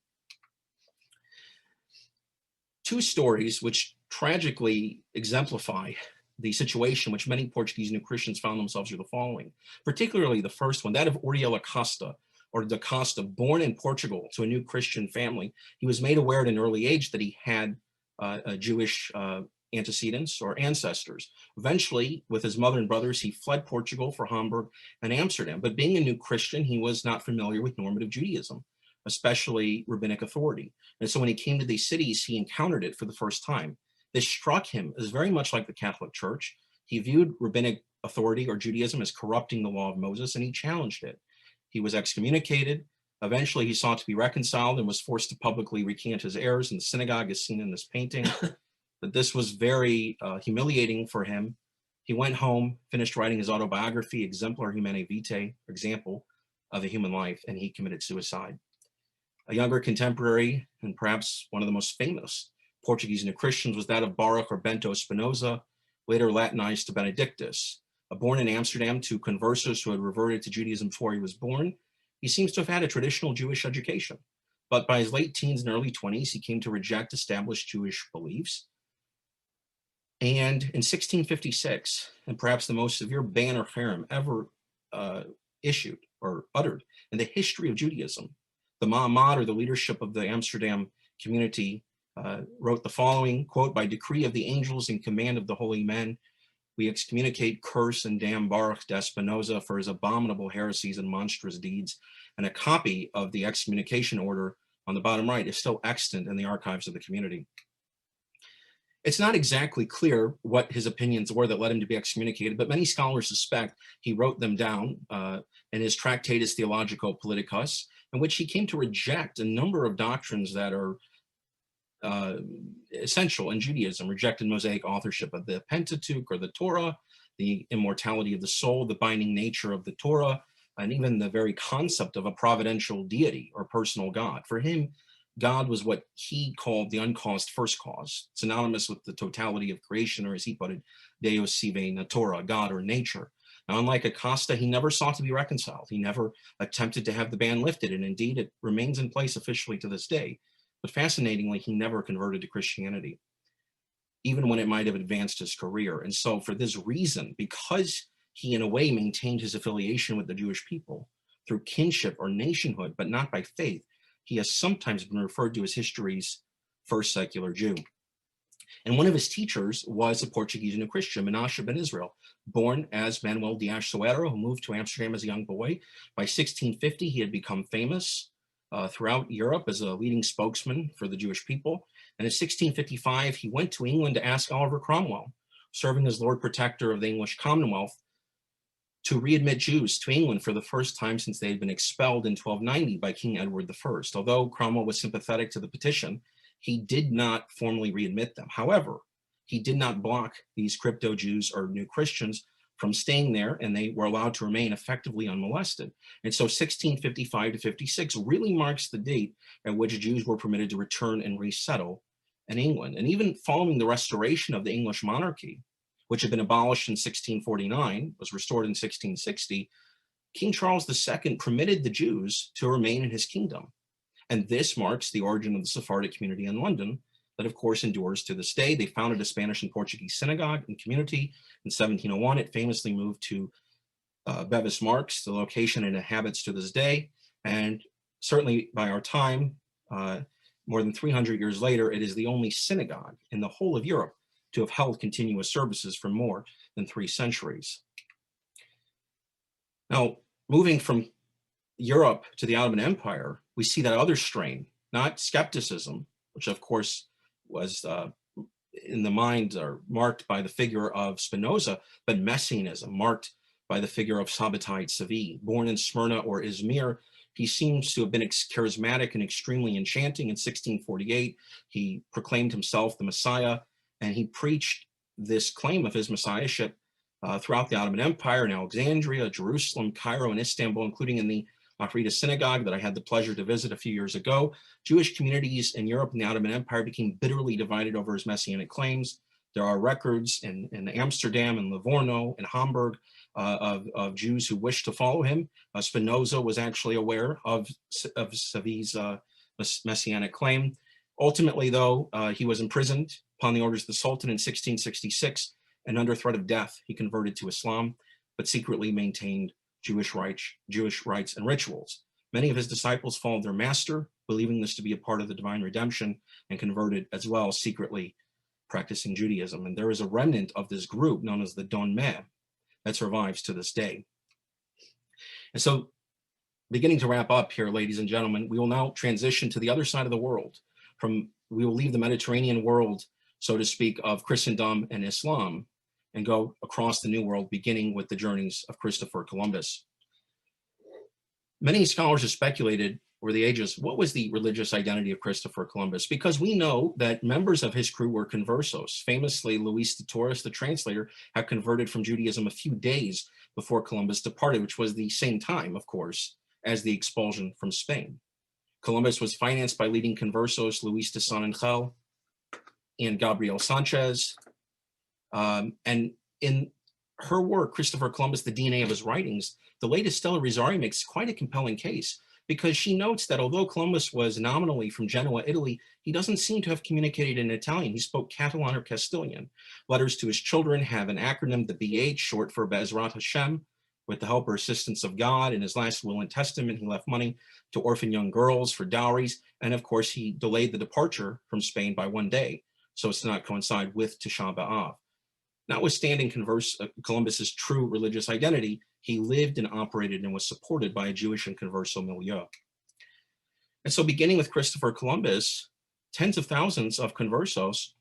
Two stories which tragically exemplify the situation which many Portuguese New Christians found themselves are the following, particularly the first one, that of Uriel Acosta, or da Costa, born in Portugal to a new Christian family. He was made aware at an early age that he had Jewish antecedents or ancestors. Eventually, with his mother and brothers, he fled Portugal for Hamburg and Amsterdam. But being a new Christian, he was not familiar with normative Judaism, especially rabbinic authority. And so when he came to these cities, he encountered it for the first time. This struck him as very much like the Catholic Church. He viewed rabbinic authority or Judaism as corrupting the law of Moses, and he challenged it. He was excommunicated. Eventually, he sought to be reconciled and was forced to publicly recant his errors in the synagogue, as seen in this painting. But this was very humiliating for him. He went home, finished writing his autobiography, Exemplar Humanae Vitae, Example of a Human Life, and he committed suicide. A younger contemporary, and perhaps one of the most famous Portuguese New Christians, was that of Baruch or Bento Spinoza, later Latinized to Benedictus. Born in Amsterdam to conversos who had reverted to Judaism before he was born, he seems to have had a traditional Jewish education. But by his late teens and early 20s, he came to reject established Jewish beliefs. And in 1656, and perhaps the most severe ban or cherem ever issued or uttered in the history of Judaism, the Ma'amad, or the leadership of the Amsterdam community, wrote the following, quote, "By decree of the angels in command of the holy men, we excommunicate, curse, and damn Baruch de Spinoza for his abominable heresies and monstrous deeds." And a copy of the excommunication order on the bottom right is still extant in the archives of the community. It's not exactly clear what his opinions were that led him to be excommunicated, but many scholars suspect he wrote them down in his Tractatus Theologico Politicus, in which he came to reject a number of doctrines that are essential in Judaism, rejected Mosaic authorship of the Pentateuch or the Torah, the immortality of the soul, the binding nature of the Torah, and even the very concept of a providential deity or personal God. For him, God was what he called the uncaused first cause, synonymous with the totality of creation, or as he put it, Deus sive natura, God or nature. Now, unlike Acosta, he never sought to be reconciled. He never attempted to have the ban lifted, and indeed it remains in place officially to this day. But fascinatingly, he never converted to Christianity, even when it might have advanced his career. And so for this reason, because he in a way maintained his affiliation with the Jewish people through kinship or nationhood, but not by faith, he has sometimes been referred to as history's first secular Jew. And one of his teachers was a Portuguese New Christian, Menashe ben Israel, born as Manuel Dias Soeiro, who moved to Amsterdam as a young boy. By 1650, he had become famous throughout Europe as a leading spokesman for the Jewish people. And in 1655, he went to England to ask Oliver Cromwell, serving as Lord Protector of the English Commonwealth, to readmit Jews to England for the first time since they had been expelled in 1290 by King Edward I. Although Cromwell was sympathetic to the petition, he did not formally readmit them. However, he did not block these crypto-Jews or New Christians from staying there, and they were allowed to remain effectively unmolested. And so 1655 to 56 really marks the date at which Jews were permitted to return and resettle and England. And even following the restoration of the English monarchy, which had been abolished in 1649, was restored in 1660, King Charles II permitted the Jews to remain in his kingdom. And this marks the origin of the Sephardic community in London that, of course, endures to this day. They founded a Spanish and Portuguese synagogue and community. In 1701, it famously moved to Bevis Marks, the location it inhabits to this day. And certainly by our time, more than 300 years later, it is the only synagogue in the whole of Europe to have held continuous services for more than 3 centuries. Now, moving from Europe to the Ottoman Empire, we see that other strain, not skepticism, which of course was in the mind or marked by the figure of Spinoza, but messianism, marked by the figure of Sabbatai Tzvi. Born in Smyrna or Izmir, he seems to have been charismatic and extremely enchanting. In 1648, he proclaimed himself the Messiah, and he preached this claim of his messiahship throughout the Ottoman Empire, in Alexandria, Jerusalem, Cairo, and Istanbul, including in the Afrida synagogue that I had the pleasure to visit a few years ago. Jewish communities in Europe and the Ottoman Empire became bitterly divided over his messianic claims. There are records in Amsterdam and Livorno and Hamburg of Jews who wished to follow him. Spinoza was actually aware of Tzvi's messianic claim. Ultimately, though, he was imprisoned upon the orders of the Sultan in 1666, and under threat of death, he converted to Islam, but secretly maintained Jewish rites and rituals. Many of his disciples followed their master, believing this to be a part of the divine redemption, and converted as well, secretly practicing Judaism. And there is a remnant of this group known as the Don Me that survives to this day. And so, beginning to wrap up here, ladies and gentlemen, we will now transition to the other side of the world. We will leave the Mediterranean world, so to speak, of Christendom and Islam, and go across the New World, beginning with the journeys of Christopher Columbus. Many scholars have speculated over the ages, what was the religious identity of Christopher Columbus? Because we know that members of his crew were conversos. Famously, Luis de Torres, the translator, had converted from Judaism a few days before Columbus departed, which was the same time, of course, as the expulsion from Spain. Columbus was financed by leading conversos Luis de San Angel and Gabriel Sanchez. And in her work, Christopher Columbus, the DNA of his writings, the latest Stella Rizzari makes quite a compelling case, because she notes that although Columbus was nominally from Genoa, Italy, he doesn't seem to have communicated in Italian. He spoke Catalan or Castilian. Letters to his children have an acronym, the BH, short for Be'ezrat Hashem, with the help or assistance of God. In his last will and testament, he left money to orphan young girls for dowries. And of course, he delayed the departure from Spain by 1 day, so as to not coincide with Tisha B'Av. Notwithstanding Columbus's true religious identity, he lived and operated and was supported by a Jewish and converso milieu. And so, beginning with Christopher Columbus, tens of thousands of conversos,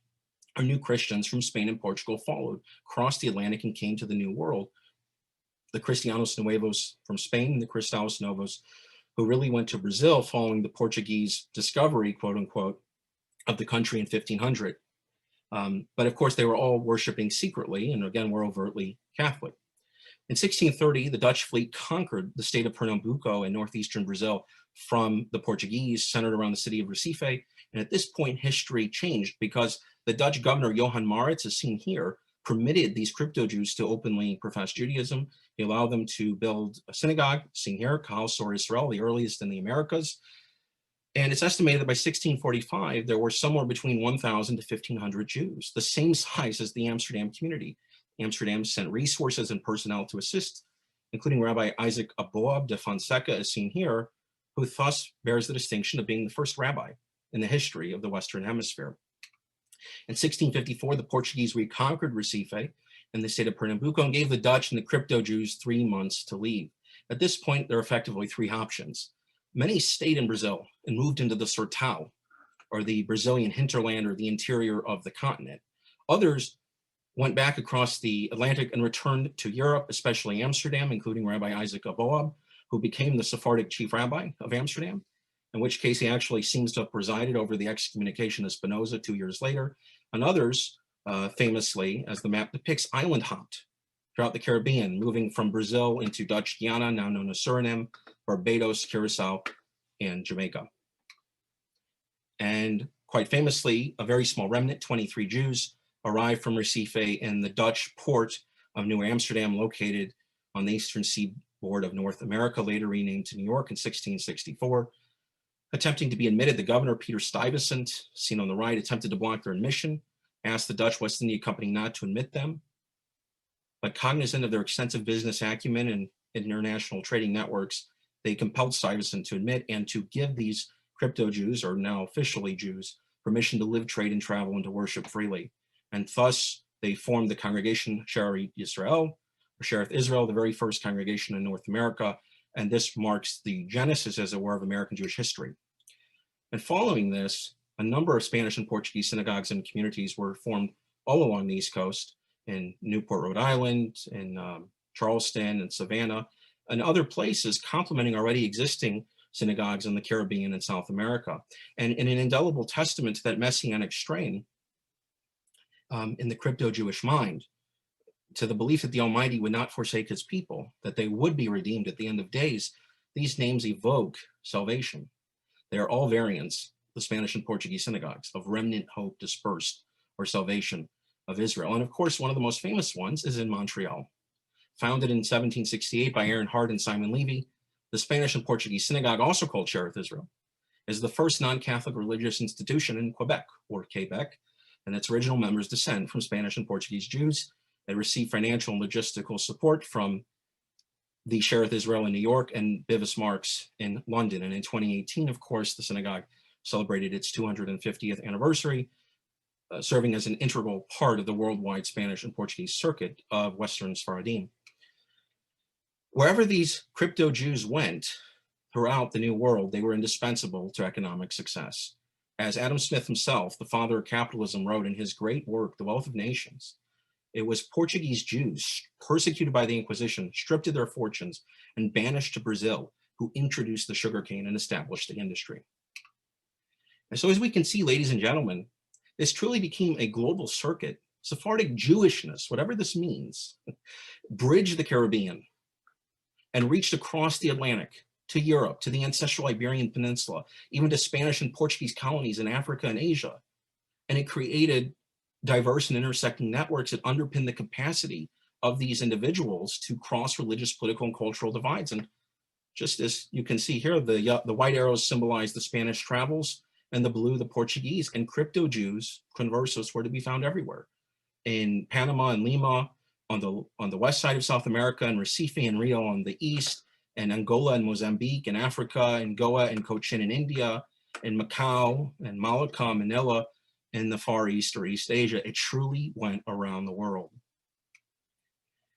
or new Christians from Spain and Portugal, followed, crossed the Atlantic, and came to the New World. The Cristianos Nuevos from Spain and the Cristãos Novos, who really went to Brazil following the Portuguese discovery, quote unquote, of the country in 1500. But of course, they were all worshiping secretly, and again, were overtly Catholic. In 1630, the Dutch fleet conquered the state of Pernambuco in northeastern Brazil from the Portuguese, centered around the city of Recife. And at this point, history changed, because the Dutch governor, Johan Maurits, as seen here, permitted these crypto-Jews to openly profess Judaism. He allowed them to build a synagogue, seen here, Kahal Sor Israel, the earliest in the Americas. And it's estimated that by 1645, there were somewhere between 1,000 to 1,500 Jews, the same size as the Amsterdam community. Amsterdam sent resources and personnel to assist, including Rabbi Isaac Aboab de Fonseca, as seen here, who thus bears the distinction of being the first rabbi in the history of the Western Hemisphere. In 1654, the Portuguese reconquered Recife and the state of Pernambuco, and gave the Dutch and the crypto-Jews 3 months to leave. At this point, there are effectively 3 options. Many stayed in Brazil and moved into the Sertão, or the Brazilian hinterland, or the interior of the continent. Others went back across the Atlantic and returned to Europe, especially Amsterdam, including Rabbi Isaac Aboab, who became the Sephardic chief rabbi of Amsterdam, in which case he actually seems to have presided over the excommunication of Spinoza 2 years later. And others, famously, as the map depicts, island hopped throughout the Caribbean, moving from Brazil into Dutch Guiana, now known as Suriname, Barbados, Curacao, and Jamaica. And Quite famously, a very small remnant, 23 Jews, arrived from Recife in the Dutch port of New Amsterdam, located on the eastern seaboard of North America, later renamed to New York in 1664. Attempting to be admitted, the governor, Peter Stuyvesant, seen on the right, attempted to block their admission, asked the Dutch West India Company not to admit them. But cognizant of their extensive business acumen and international trading networks, they compelled Stuyvesant to admit and to give these crypto-Jews, or now officially Jews, permission to live, trade, and travel and to worship freely. And thus, they formed the congregation Shearith Israel, or Shearith Israel, the very first congregation in North America. And this marks the genesis, as it were, of American Jewish history. And following this, a number of Spanish and Portuguese synagogues and communities were formed all along the East Coast, in Newport, Rhode Island, in Charleston and Savannah, and other places, complementing already existing synagogues in the Caribbean and South America. And in an indelible testament to that messianic strain in the crypto-Jewish mind, to the belief that the Almighty would not forsake his people, that they would be redeemed at the end of days, these names evoke salvation. They are all variants, the Spanish and Portuguese synagogues, of remnant hope dispersed, or salvation of Israel. And of course, one of the most famous ones is in Montreal. Founded in 1768 by Aaron Hart and Simon Levy, the Spanish and Portuguese synagogue, also called Shearith Israel, is the first non-Catholic religious institution in Quebec, or Quebec, and its original members descend from Spanish and Portuguese Jews. They receive financial and logistical support from the Shearith Israel in New York and Bevis Marks in London. And in 2018, of course, the synagogue celebrated its 250th anniversary, serving as an integral part of the worldwide Spanish and Portuguese circuit of Western Sfaradim. Wherever these crypto-Jews went throughout the New World, they were indispensable to economic success. As Adam Smith himself, the father of capitalism, wrote in his great work, The Wealth of Nations, it was Portuguese Jews persecuted by the Inquisition, stripped of their fortunes, and banished to Brazil, who introduced the sugarcane and established the industry. And so as we can see, ladies and gentlemen, this truly became a global circuit. Sephardic Jewishness, whatever this means, bridged the Caribbean and reached across the Atlantic to Europe, to the ancestral Iberian Peninsula, even to Spanish and Portuguese colonies in Africa and Asia. And it created diverse and intersecting networks that underpin the capacity of these individuals to cross religious, political, and cultural divides. And just as you can see here, the white arrows symbolize the Spanish travels, and the blue, the Portuguese. And crypto-Jews, conversos, were to be found everywhere. In Panama and Lima, on the west side of South America, and Recife and Rio on the east, and Angola and Mozambique and Africa, and Goa and Cochin in India, and Macau and Mallorca, Manila in the Far East or East Asia. It truly went around the world.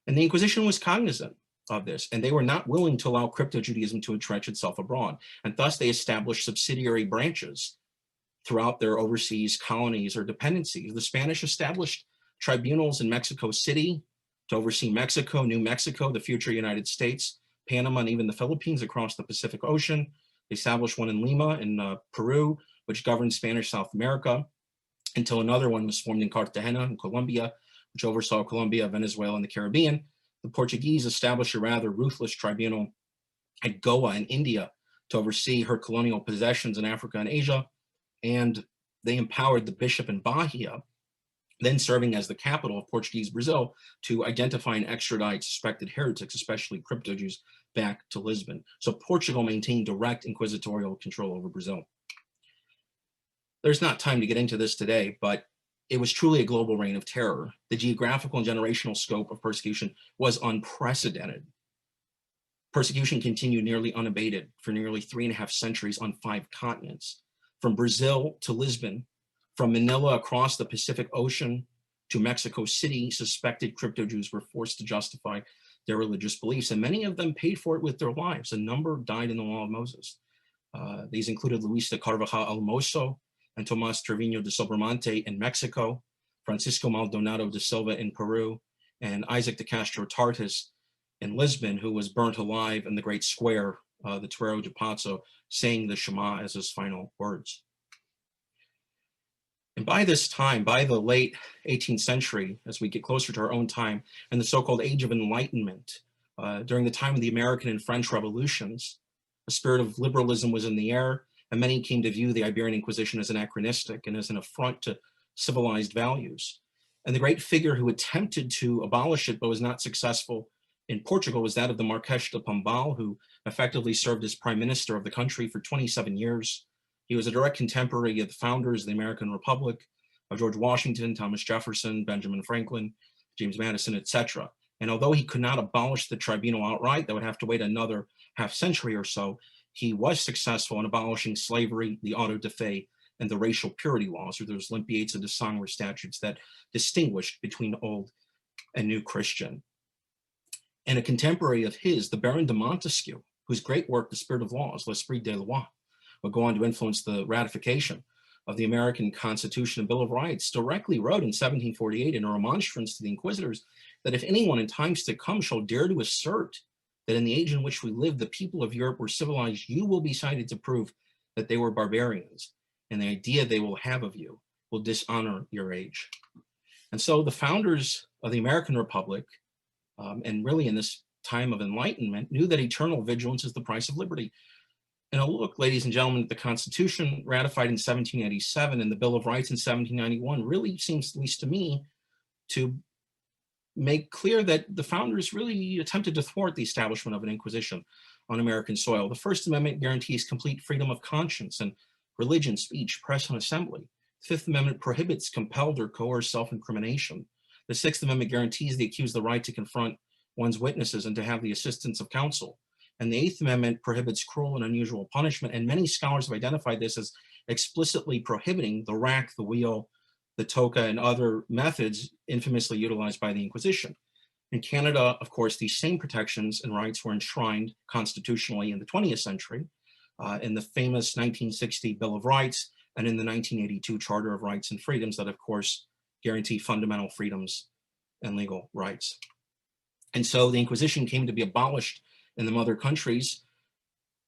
And the Inquisition was cognizant of this, and they were not willing to allow crypto-Judaism to entrench itself abroad. And thus they established subsidiary branches throughout their overseas colonies or dependencies. The Spanish established tribunals in Mexico City to oversee Mexico, New Mexico, the future United States, Panama, and even the Philippines across the Pacific Ocean. They established one in Lima in Peru, which governed Spanish South America, until another one was formed in Cartagena in Colombia, which oversaw Colombia, Venezuela, and the Caribbean. The Portuguese established a rather ruthless tribunal at Goa in India to oversee her colonial possessions in Africa and Asia. And they empowered the bishop in Bahia, then serving as the capital of Portuguese Brazil, to identify and extradite suspected heretics, especially crypto-Jews, back to Lisbon. So Portugal maintained direct inquisitorial control over Brazil. There's not time to get into this today, but it was truly a global reign of terror. The geographical and generational scope of persecution was unprecedented. Persecution continued nearly unabated for nearly 3.5 centuries on 5 continents. From Brazil to Lisbon, from Manila across the Pacific Ocean to Mexico City, suspected crypto-Jews were forced to justify their religious beliefs, and many of them paid for it with their lives. A number died in the law of Moses. These included Luis de Carvajal Almoso and Tomas Trevino de Sobremonte in Mexico, Francisco Maldonado de Silva in Peru, and Isaac de Castro Tartas in Lisbon, who was burnt alive in the Great Square, the Torero de Pazo, saying the Shema as his final words. And by this time, by the late 18th century, as we get closer to our own time, and the so-called Age of Enlightenment, during the time of the American and French revolutions, a spirit of liberalism was in the air, and many came to view the Iberian Inquisition as anachronistic and as an affront to civilized values. And the great figure who attempted to abolish it but was not successful in Portugal was that of the Marques de Pombal, who effectively served as prime minister of the country for 27 years. He was a direct contemporary of the founders of the American Republic, of George Washington, Thomas Jefferson, Benjamin Franklin, James Madison, etc. And although he could not abolish the tribunal outright, that would have to wait another half century or so, he was successful in abolishing slavery, the auto de fe, and the racial purity laws, or those limpiates and dissangre statutes that distinguished between old and new Christian. And a contemporary of his, the Baron de Montesquieu, whose great work, The Spirit of Laws, L'Esprit des Lois, would go on to influence the ratification of the American Constitution and Bill of Rights, directly wrote in 1748 in a remonstrance to the inquisitors that if anyone in times to come shall dare to assert that in the age in which we live, the people of Europe were civilized, you will be cited to prove that they were barbarians, and the idea they will have of you will dishonor your age. And so the founders of the American Republic, and really in this time of enlightenment, knew that eternal vigilance is the price of liberty. And a look, ladies and gentlemen, at the Constitution ratified in 1787 and the Bill of Rights in 1791 really seems, at least to me, to make clear that the founders really attempted to thwart the establishment of an inquisition on American soil. The First Amendment guarantees complete freedom of conscience and religion, speech, press, and assembly. The Fifth Amendment prohibits compelled or coerced self-incrimination. The Sixth Amendment guarantees the accused the right to confront one's witnesses and to have the assistance of counsel. And the Eighth Amendment prohibits cruel and unusual punishment. And many scholars have identified this as explicitly prohibiting the rack, the wheel, the toca, and other methods infamously utilized by the Inquisition. In Canada, of course, these same protections and rights were enshrined constitutionally in the 20th century in the famous 1960 Bill of Rights and in the 1982 Charter of Rights and Freedoms that, of course, guarantee fundamental freedoms and legal rights. And so the Inquisition came to be abolished in the mother countries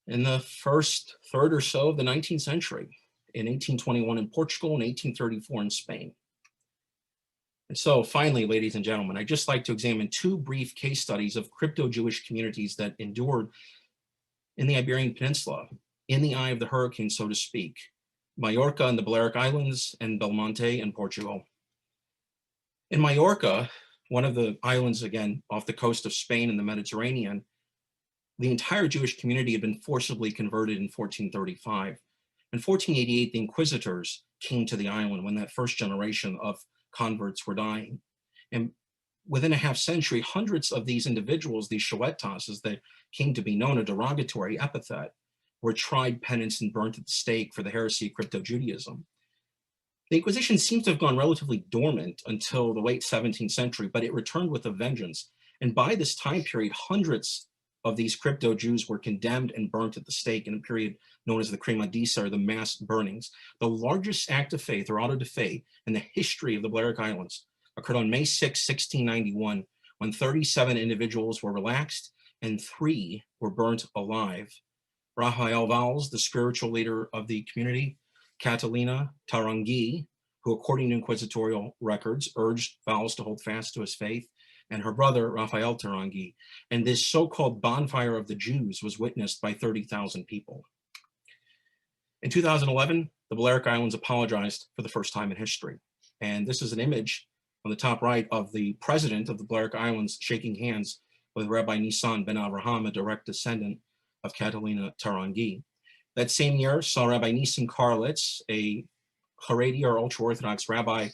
in the first third or so of the 19th century, in 1821 in Portugal and 1834 in Spain. And so finally, ladies and gentlemen, I'd just like to examine two brief case studies of crypto-Jewish communities that endured in the Iberian Peninsula, in the eye of the hurricane, so to speak, Mallorca and the Balearic Islands and Belmonte in Portugal. In Mallorca, one of the islands, again, off the coast of Spain in the Mediterranean, the entire Jewish community had been forcibly converted in 1435. In 1488, the inquisitors came to the island when that first generation of converts were dying. And within a half century, hundreds of these individuals, these Shoetas, as they came to be known, a derogatory epithet, were tried, penanced, and burnt at the stake for the heresy of crypto-Judaism. The Inquisition seems to have gone relatively dormant until the late 17th century, but it returned with a vengeance. And by this time period, hundreds of these crypto-Jews were condemned and burnt at the stake in a period known as the Cremadissa, or the mass burnings. The largest act of faith, or auto de fe, in the history of the Balearic Islands occurred on May 6, 1691, when 37 individuals were relaxed and 3 were burnt alive. Rafael Valls, the spiritual leader of the community, Catalina Tarangi, who according to inquisitorial records urged Valls to hold fast to his faith, and her brother, Rafael Tarangi. And this so-called bonfire of the Jews was witnessed by 30,000 people. In 2011, the Balearic Islands apologized for the first time in history. And this is an image on the top right of the president of the Balearic Islands shaking hands with Rabbi Nissan ben Avraham, a direct descendant of Catalina Tarangi. That same year saw Rabbi Nissim Karlitz, a Haredi or ultra-Orthodox rabbi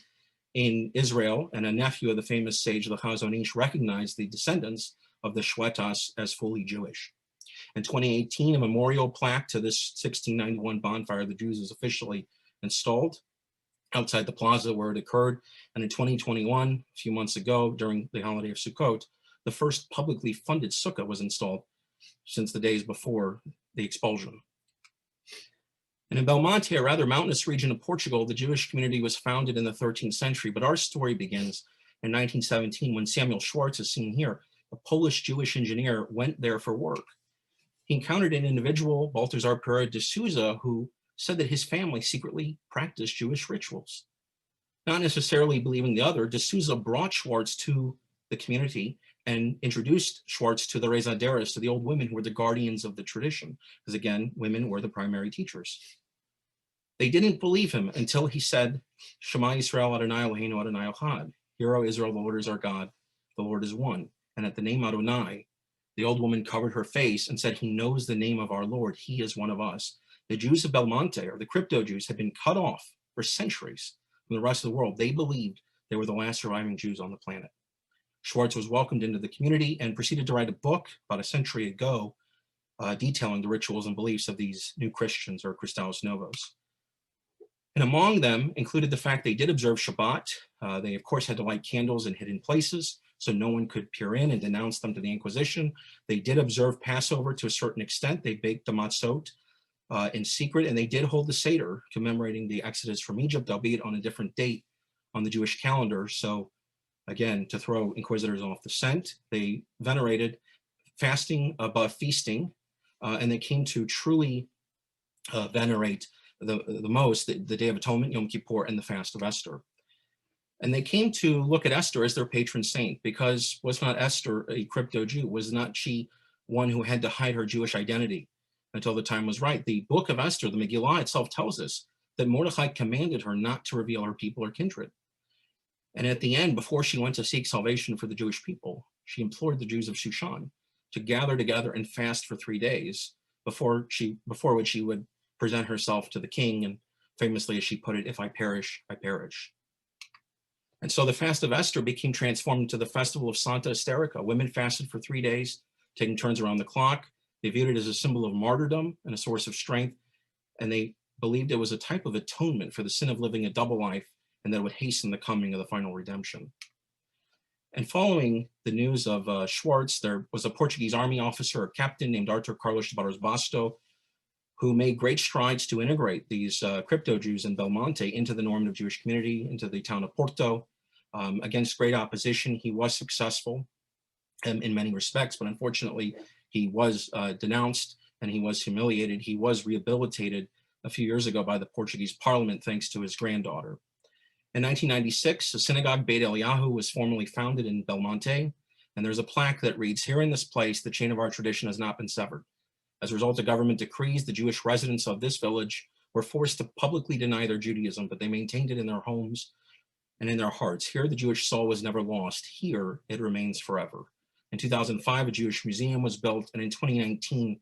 in Israel and a nephew of the famous sage the Chazon Ish, recognized the descendants of the Shoetas as fully Jewish. In 2018, a memorial plaque to this 1691 bonfire of the Jews was officially installed outside the plaza where it occurred. And in 2021, a few months ago, during the holiday of Sukkot, the first publicly funded sukkah was installed since the days before the expulsion. And in Belmonte, a rather mountainous region of Portugal, the Jewish community was founded in the 13th century, but our story begins in 1917 when Samuel Schwartz, as seen here, a Polish Jewish engineer, went there for work. He encountered an individual, Baltazar Pereira de Souza, who said that his family secretly practiced Jewish rituals. Not necessarily believing the other, de Souza brought Schwartz to the community and introduced Schwartz to the rezaderas, to the old women who were the guardians of the tradition, because again, women were the primary teachers. They didn't believe him until he said, Shema Yisrael Adonai Eloheinu Adonai Echad. Hear, O Israel, the Lord is our God, the Lord is one. And at the name Adonai, the old woman covered her face and said, he knows the name of our Lord. He is one of us. The Jews of Belmonte, or the crypto Jews, had been cut off for centuries from the rest of the world. They believed they were the last surviving Jews on the planet. Schwartz was welcomed into the community and proceeded to write a book about a century ago detailing the rituals and beliefs of these new Christians, or Christaus Novos. And among them included the fact they did observe Shabbat. They, of course, had to light candles in hidden places so no one could peer in and denounce them to the Inquisition. They did observe Passover to a certain extent. They baked the matzot in secret, and they did hold the Seder commemorating the Exodus from Egypt, albeit on a different date on the Jewish calendar. So again, to throw inquisitors off the scent, they venerated fasting above feasting, and they came to truly venerate the most the Day of Atonement, Yom Kippur, and the Fast of Esther. And they came to look at Esther as their patron saint, because was not Esther a crypto Jew? Was not she one who had to hide her Jewish identity until the time was right? The book of Esther, the Megillah itself, tells us that Mordechai commanded her not to reveal her people or kindred. And at the end, before she went to seek salvation for the Jewish people, she implored the Jews of Shushan to gather together and fast for 3 days before which she would present herself to the king. And famously, as she put it, if I perish, I perish. And so the fast of Esther became transformed into the festival of Santa Esterica. Women fasted for 3 days, taking turns around the clock. They viewed it as a symbol of martyrdom and a source of strength. And they believed it was a type of atonement for the sin of living a double life, and that it would hasten the coming of the final redemption. And following the news of Schwartz, there was a Portuguese army officer or captain named Artur Carlos de Barros Basto, who made great strides to integrate these crypto Jews in Belmonte into the normative Jewish community, into the town of Porto. Against great opposition, he was successful in many respects, but unfortunately, he was denounced and he was humiliated. He was rehabilitated a few years ago by the Portuguese parliament, thanks to his granddaughter. In 1996, the synagogue Beit Eliyahu was formally founded in Belmonte, and there's a plaque that reads, "Here in this place, the chain of our tradition has not been severed. As a result of government decrees, the Jewish residents of this village were forced to publicly deny their Judaism, but they maintained it in their homes and in their hearts. Here, the Jewish soul was never lost. Here, it remains forever." In 2005, a Jewish museum was built, and in 2019,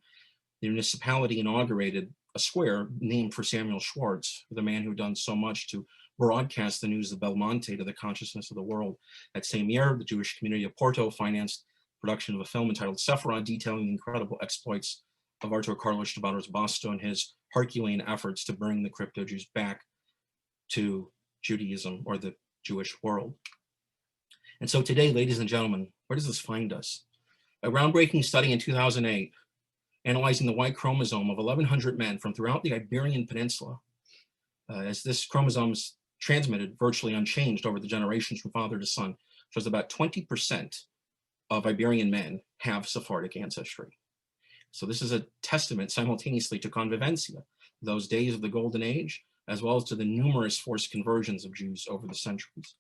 the municipality inaugurated a square named for Samuel Schwartz, the man who had done so much to broadcast the news of Belmonte to the consciousness of the world. That same year, the Jewish community of Porto financed production of a film entitled Sefarad, detailing the incredible exploits of Artur Carlos de Barros Basto and his Herculean efforts to bring the crypto Jews back to Judaism, or the Jewish world. And so today, ladies and gentlemen, where does this find us? A groundbreaking study in 2008, analyzing the Y chromosome of 1,100 men from throughout the Iberian Peninsula, as this chromosome is transmitted virtually unchanged over the generations from father to son, shows about 20% of Iberian men have Sephardic ancestry. So this is a testament simultaneously to convivencia, those days of the golden age, as well as to the numerous forced conversions of Jews over the centuries.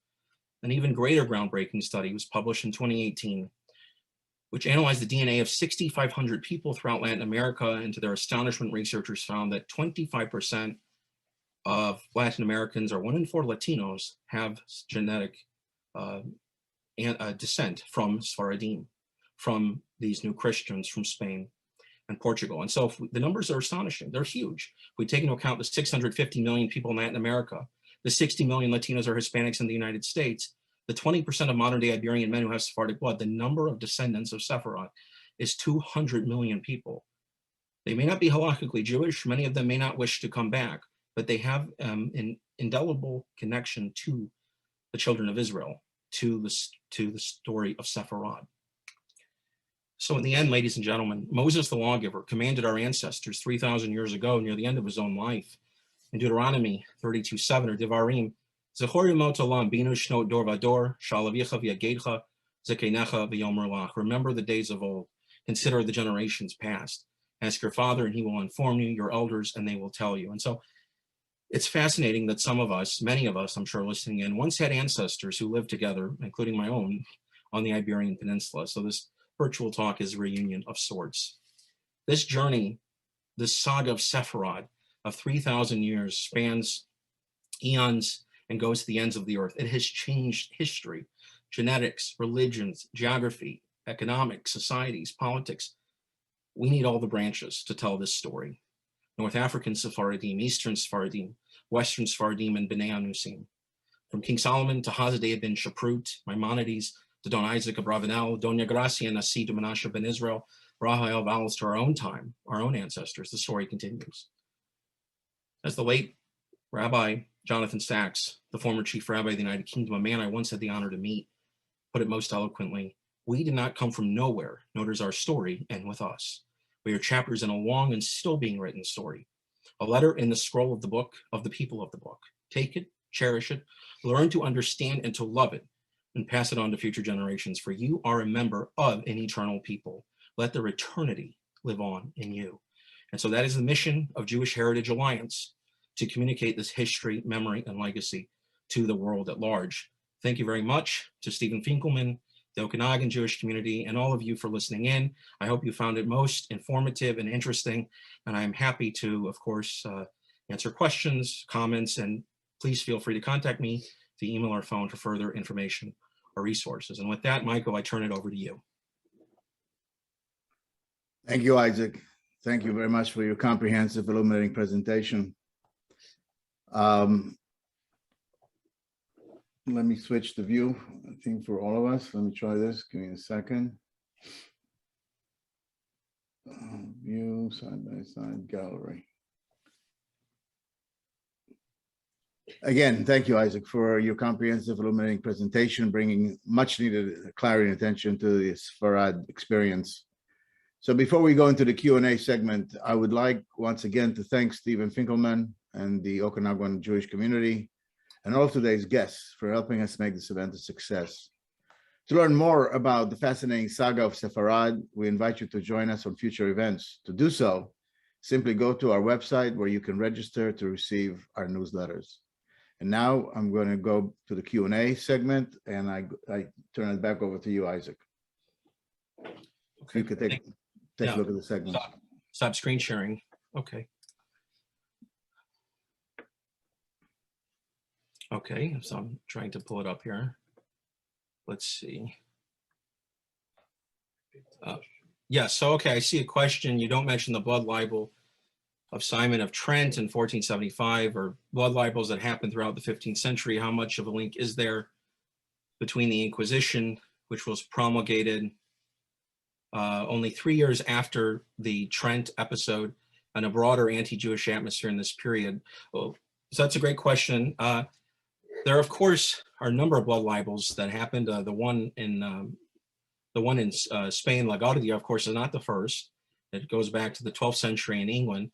An even greater groundbreaking study was published in 2018, which analyzed the DNA of 6,500 people throughout Latin America, and to their astonishment, researchers found that 25% of Latin Americans, or 1 in 4 Latinos, have genetic descent from Sephardim, from these new Christians from Spain and Portugal. And so the numbers are astonishing. They're huge. If we take into account the 650 million people in Latin America, the 60 million Latinos or Hispanics in the United States, the 20% of modern day Iberian men who have Sephardic blood, the number of descendants of Sephiroth is 200 million people. They may not be halakhically Jewish. Many of them may not wish to come back, but they have an indelible connection to the children of Israel, to the story of Sefarad. So in the end, ladies and gentlemen, Moses the lawgiver commanded our ancestors 3,000 years ago, near the end of his own life, in Deuteronomy 32:7, or Devarim, Zechor yemot olam binu shnot dor vador, shalavicha v'yageidcha, zekenecha v'yomer lach. Remember the days of old. Consider the generations past. Ask your father, and he will inform you, your elders, and they will tell you. And so it's fascinating that some of us, many of us, I'm sure listening in, once had ancestors who lived together, including my own, on the Iberian Peninsula. So this virtual talk is a reunion of sorts. This journey, this saga of Sefarad, of 3,000 years spans eons and goes to the ends of the earth. It has changed history, genetics, religions, geography, economics, societies, politics. We need all the branches to tell this story. North African Sephardim, Eastern Sephardim, Western Sephardim, and B'nai Anusim. From King Solomon to Hazadeh ben Shaprut, Maimonides, to Don Isaac of Ravenel, Doña Gracia Nasi to Menashe ben Israel, Rahael vowels to our own time, our own ancestors. The story continues. As the late Rabbi Jonathan Sachs, the former chief rabbi of the United Kingdom, a man I once had the honor to meet, put it most eloquently, we did not come from nowhere, nor does our story end with us. We are chapters in a long and still being written story, a letter in the scroll of the book of the people of the book. Take it, cherish it, learn to understand and to love it, and pass it on to future generations, for you are a member of an eternal people. Let their eternity live on in you. And so that is the mission of Jewish Heritage Alliance, to communicate this history, memory, and legacy to the world at large. Thank you very much to Stephen Finkelman, the Okanagan Jewish community, and all of you for listening in. I hope you found it most informative and interesting, and I'm happy to, of course, answer questions, comments, and please feel free to contact me via email or phone for further information or resources. And with that, Michael, I turn it over to you. Thank you, Isaac. Thank you very much for your comprehensive, illuminating presentation. Let me switch the view, I think, for all of us. Let me try this. Give me a second. View, side by side, gallery. Again, thank you, Isaac, for your comprehensive, illuminating presentation, bringing much needed clarity and attention to the Sefarad experience. So before we go into the Q&A segment, I would like once again to thank Stephen Finkelman and the Okanagan Jewish community and all of today's guests for helping us make this event a success. To learn more about the fascinating saga of Sefarad, we invite you to join us on future events. To do so, simply go to our website where you can register to receive our newsletters. And now I'm going to go to the Q&A segment, and I turn it back over to you, Isaac. Okay. You could take a look at the segment. Stop screen sharing. Okay. Okay, so I'm trying to pull it up here. Let's see. Yes, so okay, I see a question. You don't mention the blood libel of Simon of Trent in 1475, or blood libels that happened throughout the 15th century. How much of a link is there between the Inquisition, which was promulgated only 3 years after the Trent episode, and a broader anti-Jewish atmosphere in this period? Well, so that's a great question. There, of course, are a number of blood libels that happened. The one in Spain, La Guardia, of course, is not the first. It goes back to the 12th century in England.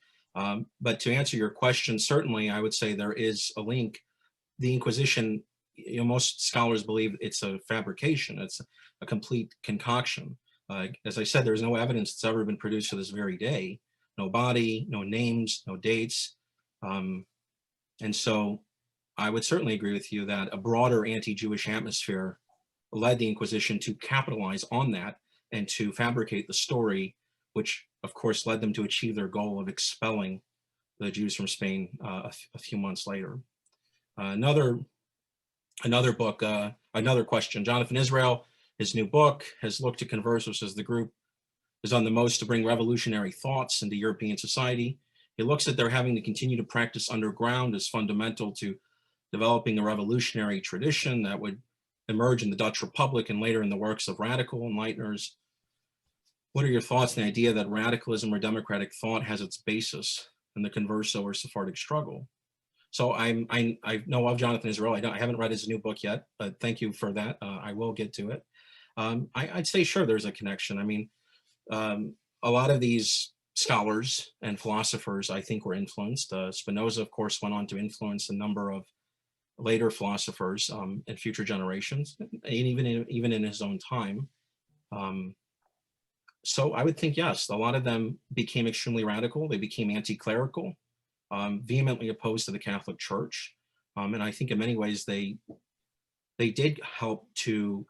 But to answer your question, certainly, I would say there is a link. The Inquisition, you know, most scholars believe it's a fabrication. It's a complete concoction. As I said, there's no evidence that's ever been produced to this very day. No body, no names, no dates. And so I would certainly agree with you that a broader anti-Jewish atmosphere led the Inquisition to capitalize on that and to fabricate the story, which of course led them to achieve their goal of expelling the Jews from Spain a few months later. Another book, another question. Jonathan Israel, his new book, has looked to Conversos as the group has done the most to bring revolutionary thoughts into European society. He looks at their having to continue to practice underground as fundamental to developing a revolutionary tradition that would emerge in the Dutch Republic and later in the works of radical enlighteners. What are your thoughts on the idea that radicalism or democratic thought has its basis in the Converso or Sephardic struggle? So I know of Jonathan Israel. I haven't read his new book yet, but thank you for that. I will get to it. I'd say, sure, there's a connection. I mean, a lot of these scholars and philosophers, I think, were influenced. Spinoza, of course, went on to influence a number of later philosophers and future generations, and even in his own time. So I would think, yes, a lot of them became extremely radical. They became anti-clerical, vehemently opposed to the Catholic Church. And I think in many ways they did help to,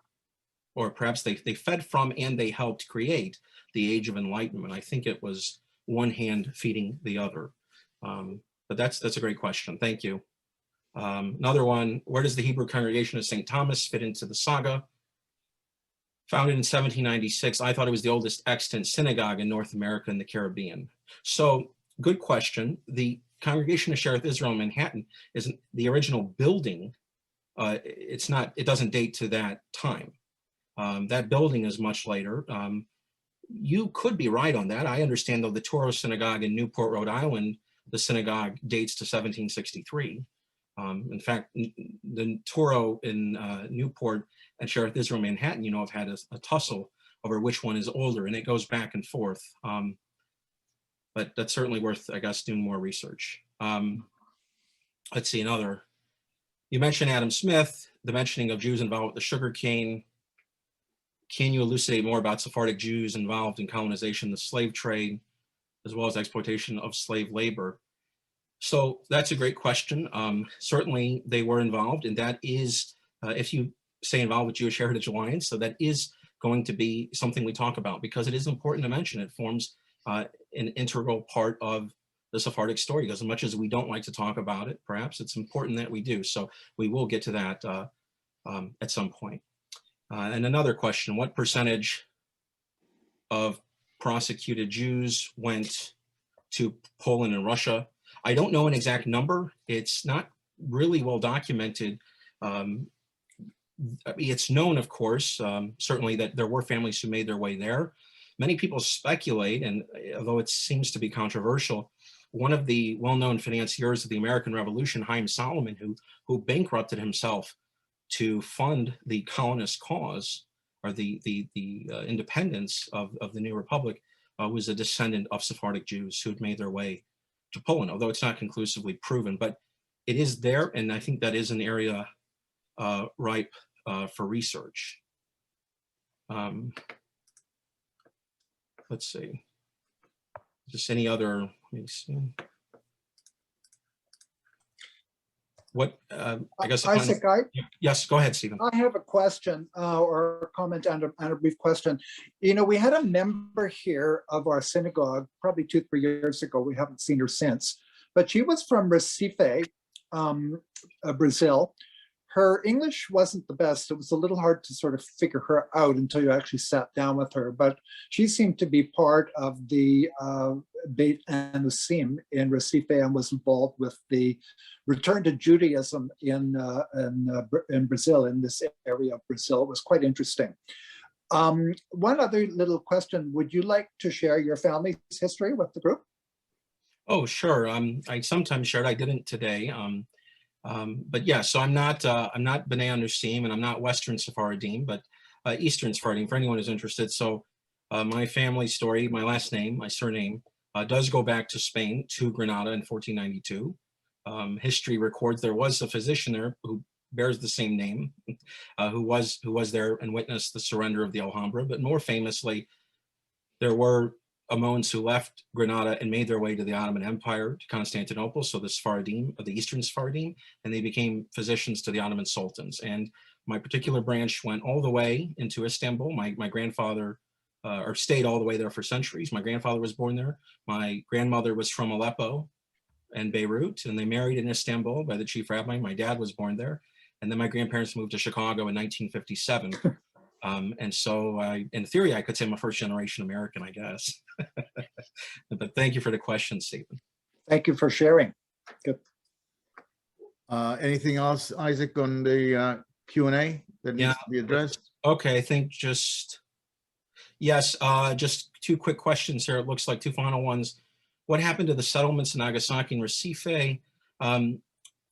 or perhaps they fed from and they helped create the Age of Enlightenment. I think it was one hand feeding the other. but that's a great question. Thank you. Another one, where does the Hebrew congregation of St. Thomas fit into the saga? Founded in 1796, I thought it was the oldest extant synagogue in North America and the Caribbean. So, good question. The Congregation of Shearith Israel in Manhattan is the original building. It doesn't date to that time. That building is much later. You could be right on that. I understand, though, the Toro Synagogue in Newport, Rhode Island, the synagogue dates to 1763. In fact, the Toro in Newport and Shearith Israel Manhattan, have had a tussle over which one is older, and it goes back and forth. But that's certainly worth, I guess, doing more research. Let's see, another. You mentioned Adam Smith, the mentioning of Jews involved with the sugar cane. Can you elucidate more about Sephardic Jews involved in colonization, the slave trade, as well as exploitation of slave labor? So that's a great question. Certainly they were involved, and that is, if you say involved with Jewish Heritage Alliance, so that is going to be something we talk about, because it is important to mention. It forms an integral part of the Sephardic story, because as much as we don't like to talk about it, perhaps it's important that we do. So we will get to that at some point. And another question, what percentage of prosecuted Jews went to Poland and Russia? I don't know an exact number. It's not really well documented. It's known, of course, certainly that there were families who made their way there. Many people speculate, and although it seems to be controversial, one of the well-known financiers of the American Revolution, Haym Salomon, who bankrupted himself to fund the colonist cause, or the independence of the new republic, was a descendant of Sephardic Jews who had made their way to Poland, although it's not conclusively proven, but it is there, and I think that is an area ripe for research. Let's see. Just any other, let me see. What, I guess. Isaac, yes, go ahead, Stephen. I have a question or a comment and a brief question. We had a member here of our synagogue probably 2-3 years ago. We haven't seen her since, but she was from Recife, Brazil. Her English wasn't the best. It was a little hard to sort of figure her out until you actually sat down with her, but she seemed to be part of the Beit Anusim in Recife and was involved with the return to Judaism in Brazil, in this area of Brazil. It was quite interesting. One other little question, would you like to share your family's history with the group? Oh, sure. I sometimes shared, I didn't today. But yeah, so I'm not B'nai Anusim, and I'm not Western Sephardim, but Eastern Sephardim, for anyone who's interested. So my family story, my last name, my surname, does go back to Spain, to Granada in 1492. History records there was a physician there who bears the same name, who was there and witnessed the surrender of the Alhambra. But more famously, there were Ammons who left Granada and made their way to the Ottoman Empire, to Constantinople, so the Sephardim, or the Eastern Sephardim, and they became physicians to the Ottoman sultans. And my particular branch went all the way into Istanbul. My grandfather, or stayed all the way there for centuries. My grandfather was born there. My grandmother was from Aleppo and Beirut, and they married in Istanbul by the chief rabbi. My dad was born there. And then my grandparents moved to Chicago in 1957. And so in theory, I could say I'm a first generation American, I guess. But thank you for the question, Stephen. Thank you for sharing. Good. Anything else, Isaac, on the Q&A that needs to be addressed? Okay, I think just, yes, just 2 quick questions here. It looks like 2 final ones. What happened to the settlements in Nagasaki and Recife?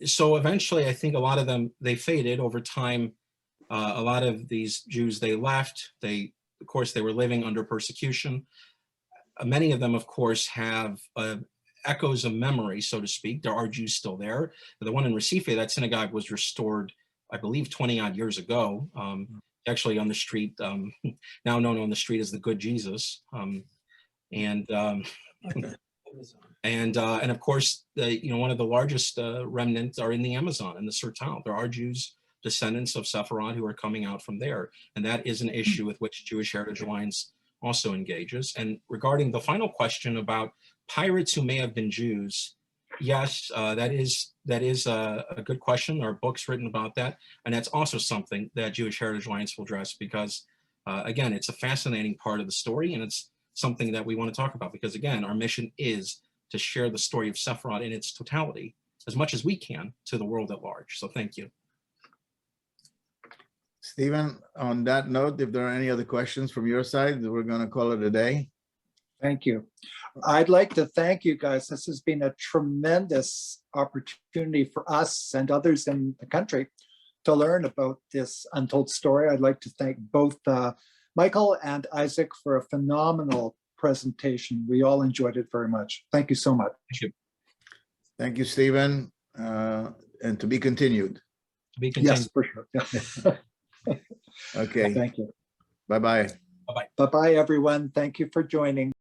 So eventually, I think a lot of them, they faded over time. A lot of these Jews, they left. Of course, they were living under persecution. Many of them, of course, have echoes of memory, so to speak. There are Jews still there. The one in Recife, that synagogue was restored, I believe, 20-odd yeyears ago. Actually on the street, now known on the street as the Good Jesus. And of course, one of the largest remnants are in the Amazon, in the Sertão. There are Jews, descendants of Sefarad, who are coming out from there. And that is an issue with which Jewish Heritage Alliance also engages. And regarding the final question about pirates who may have been Jews, Yes, that is a good question. There are books written about that, and that's also something that Jewish Heritage Alliance will address because, again, it's a fascinating part of the story, and it's something that we want to talk about because, again, our mission is to share the story of Sephiroth in its totality as much as we can to the world at large. So thank you. Stephen, on that note, if there are any other questions from your side, we're going to call it a day. Thank you. I'd like to thank you guys. This has been a tremendous opportunity for us and others in the country to learn about this untold story. I'd like to thank both Michael and Isaac for a phenomenal presentation. We all enjoyed it very much. Thank you so much. Thank you. Thank you, Stephen. And to be continued. To be continued. Yes, for sure. Okay. Thank you. Bye-bye. Bye-bye, everyone. Thank you for joining.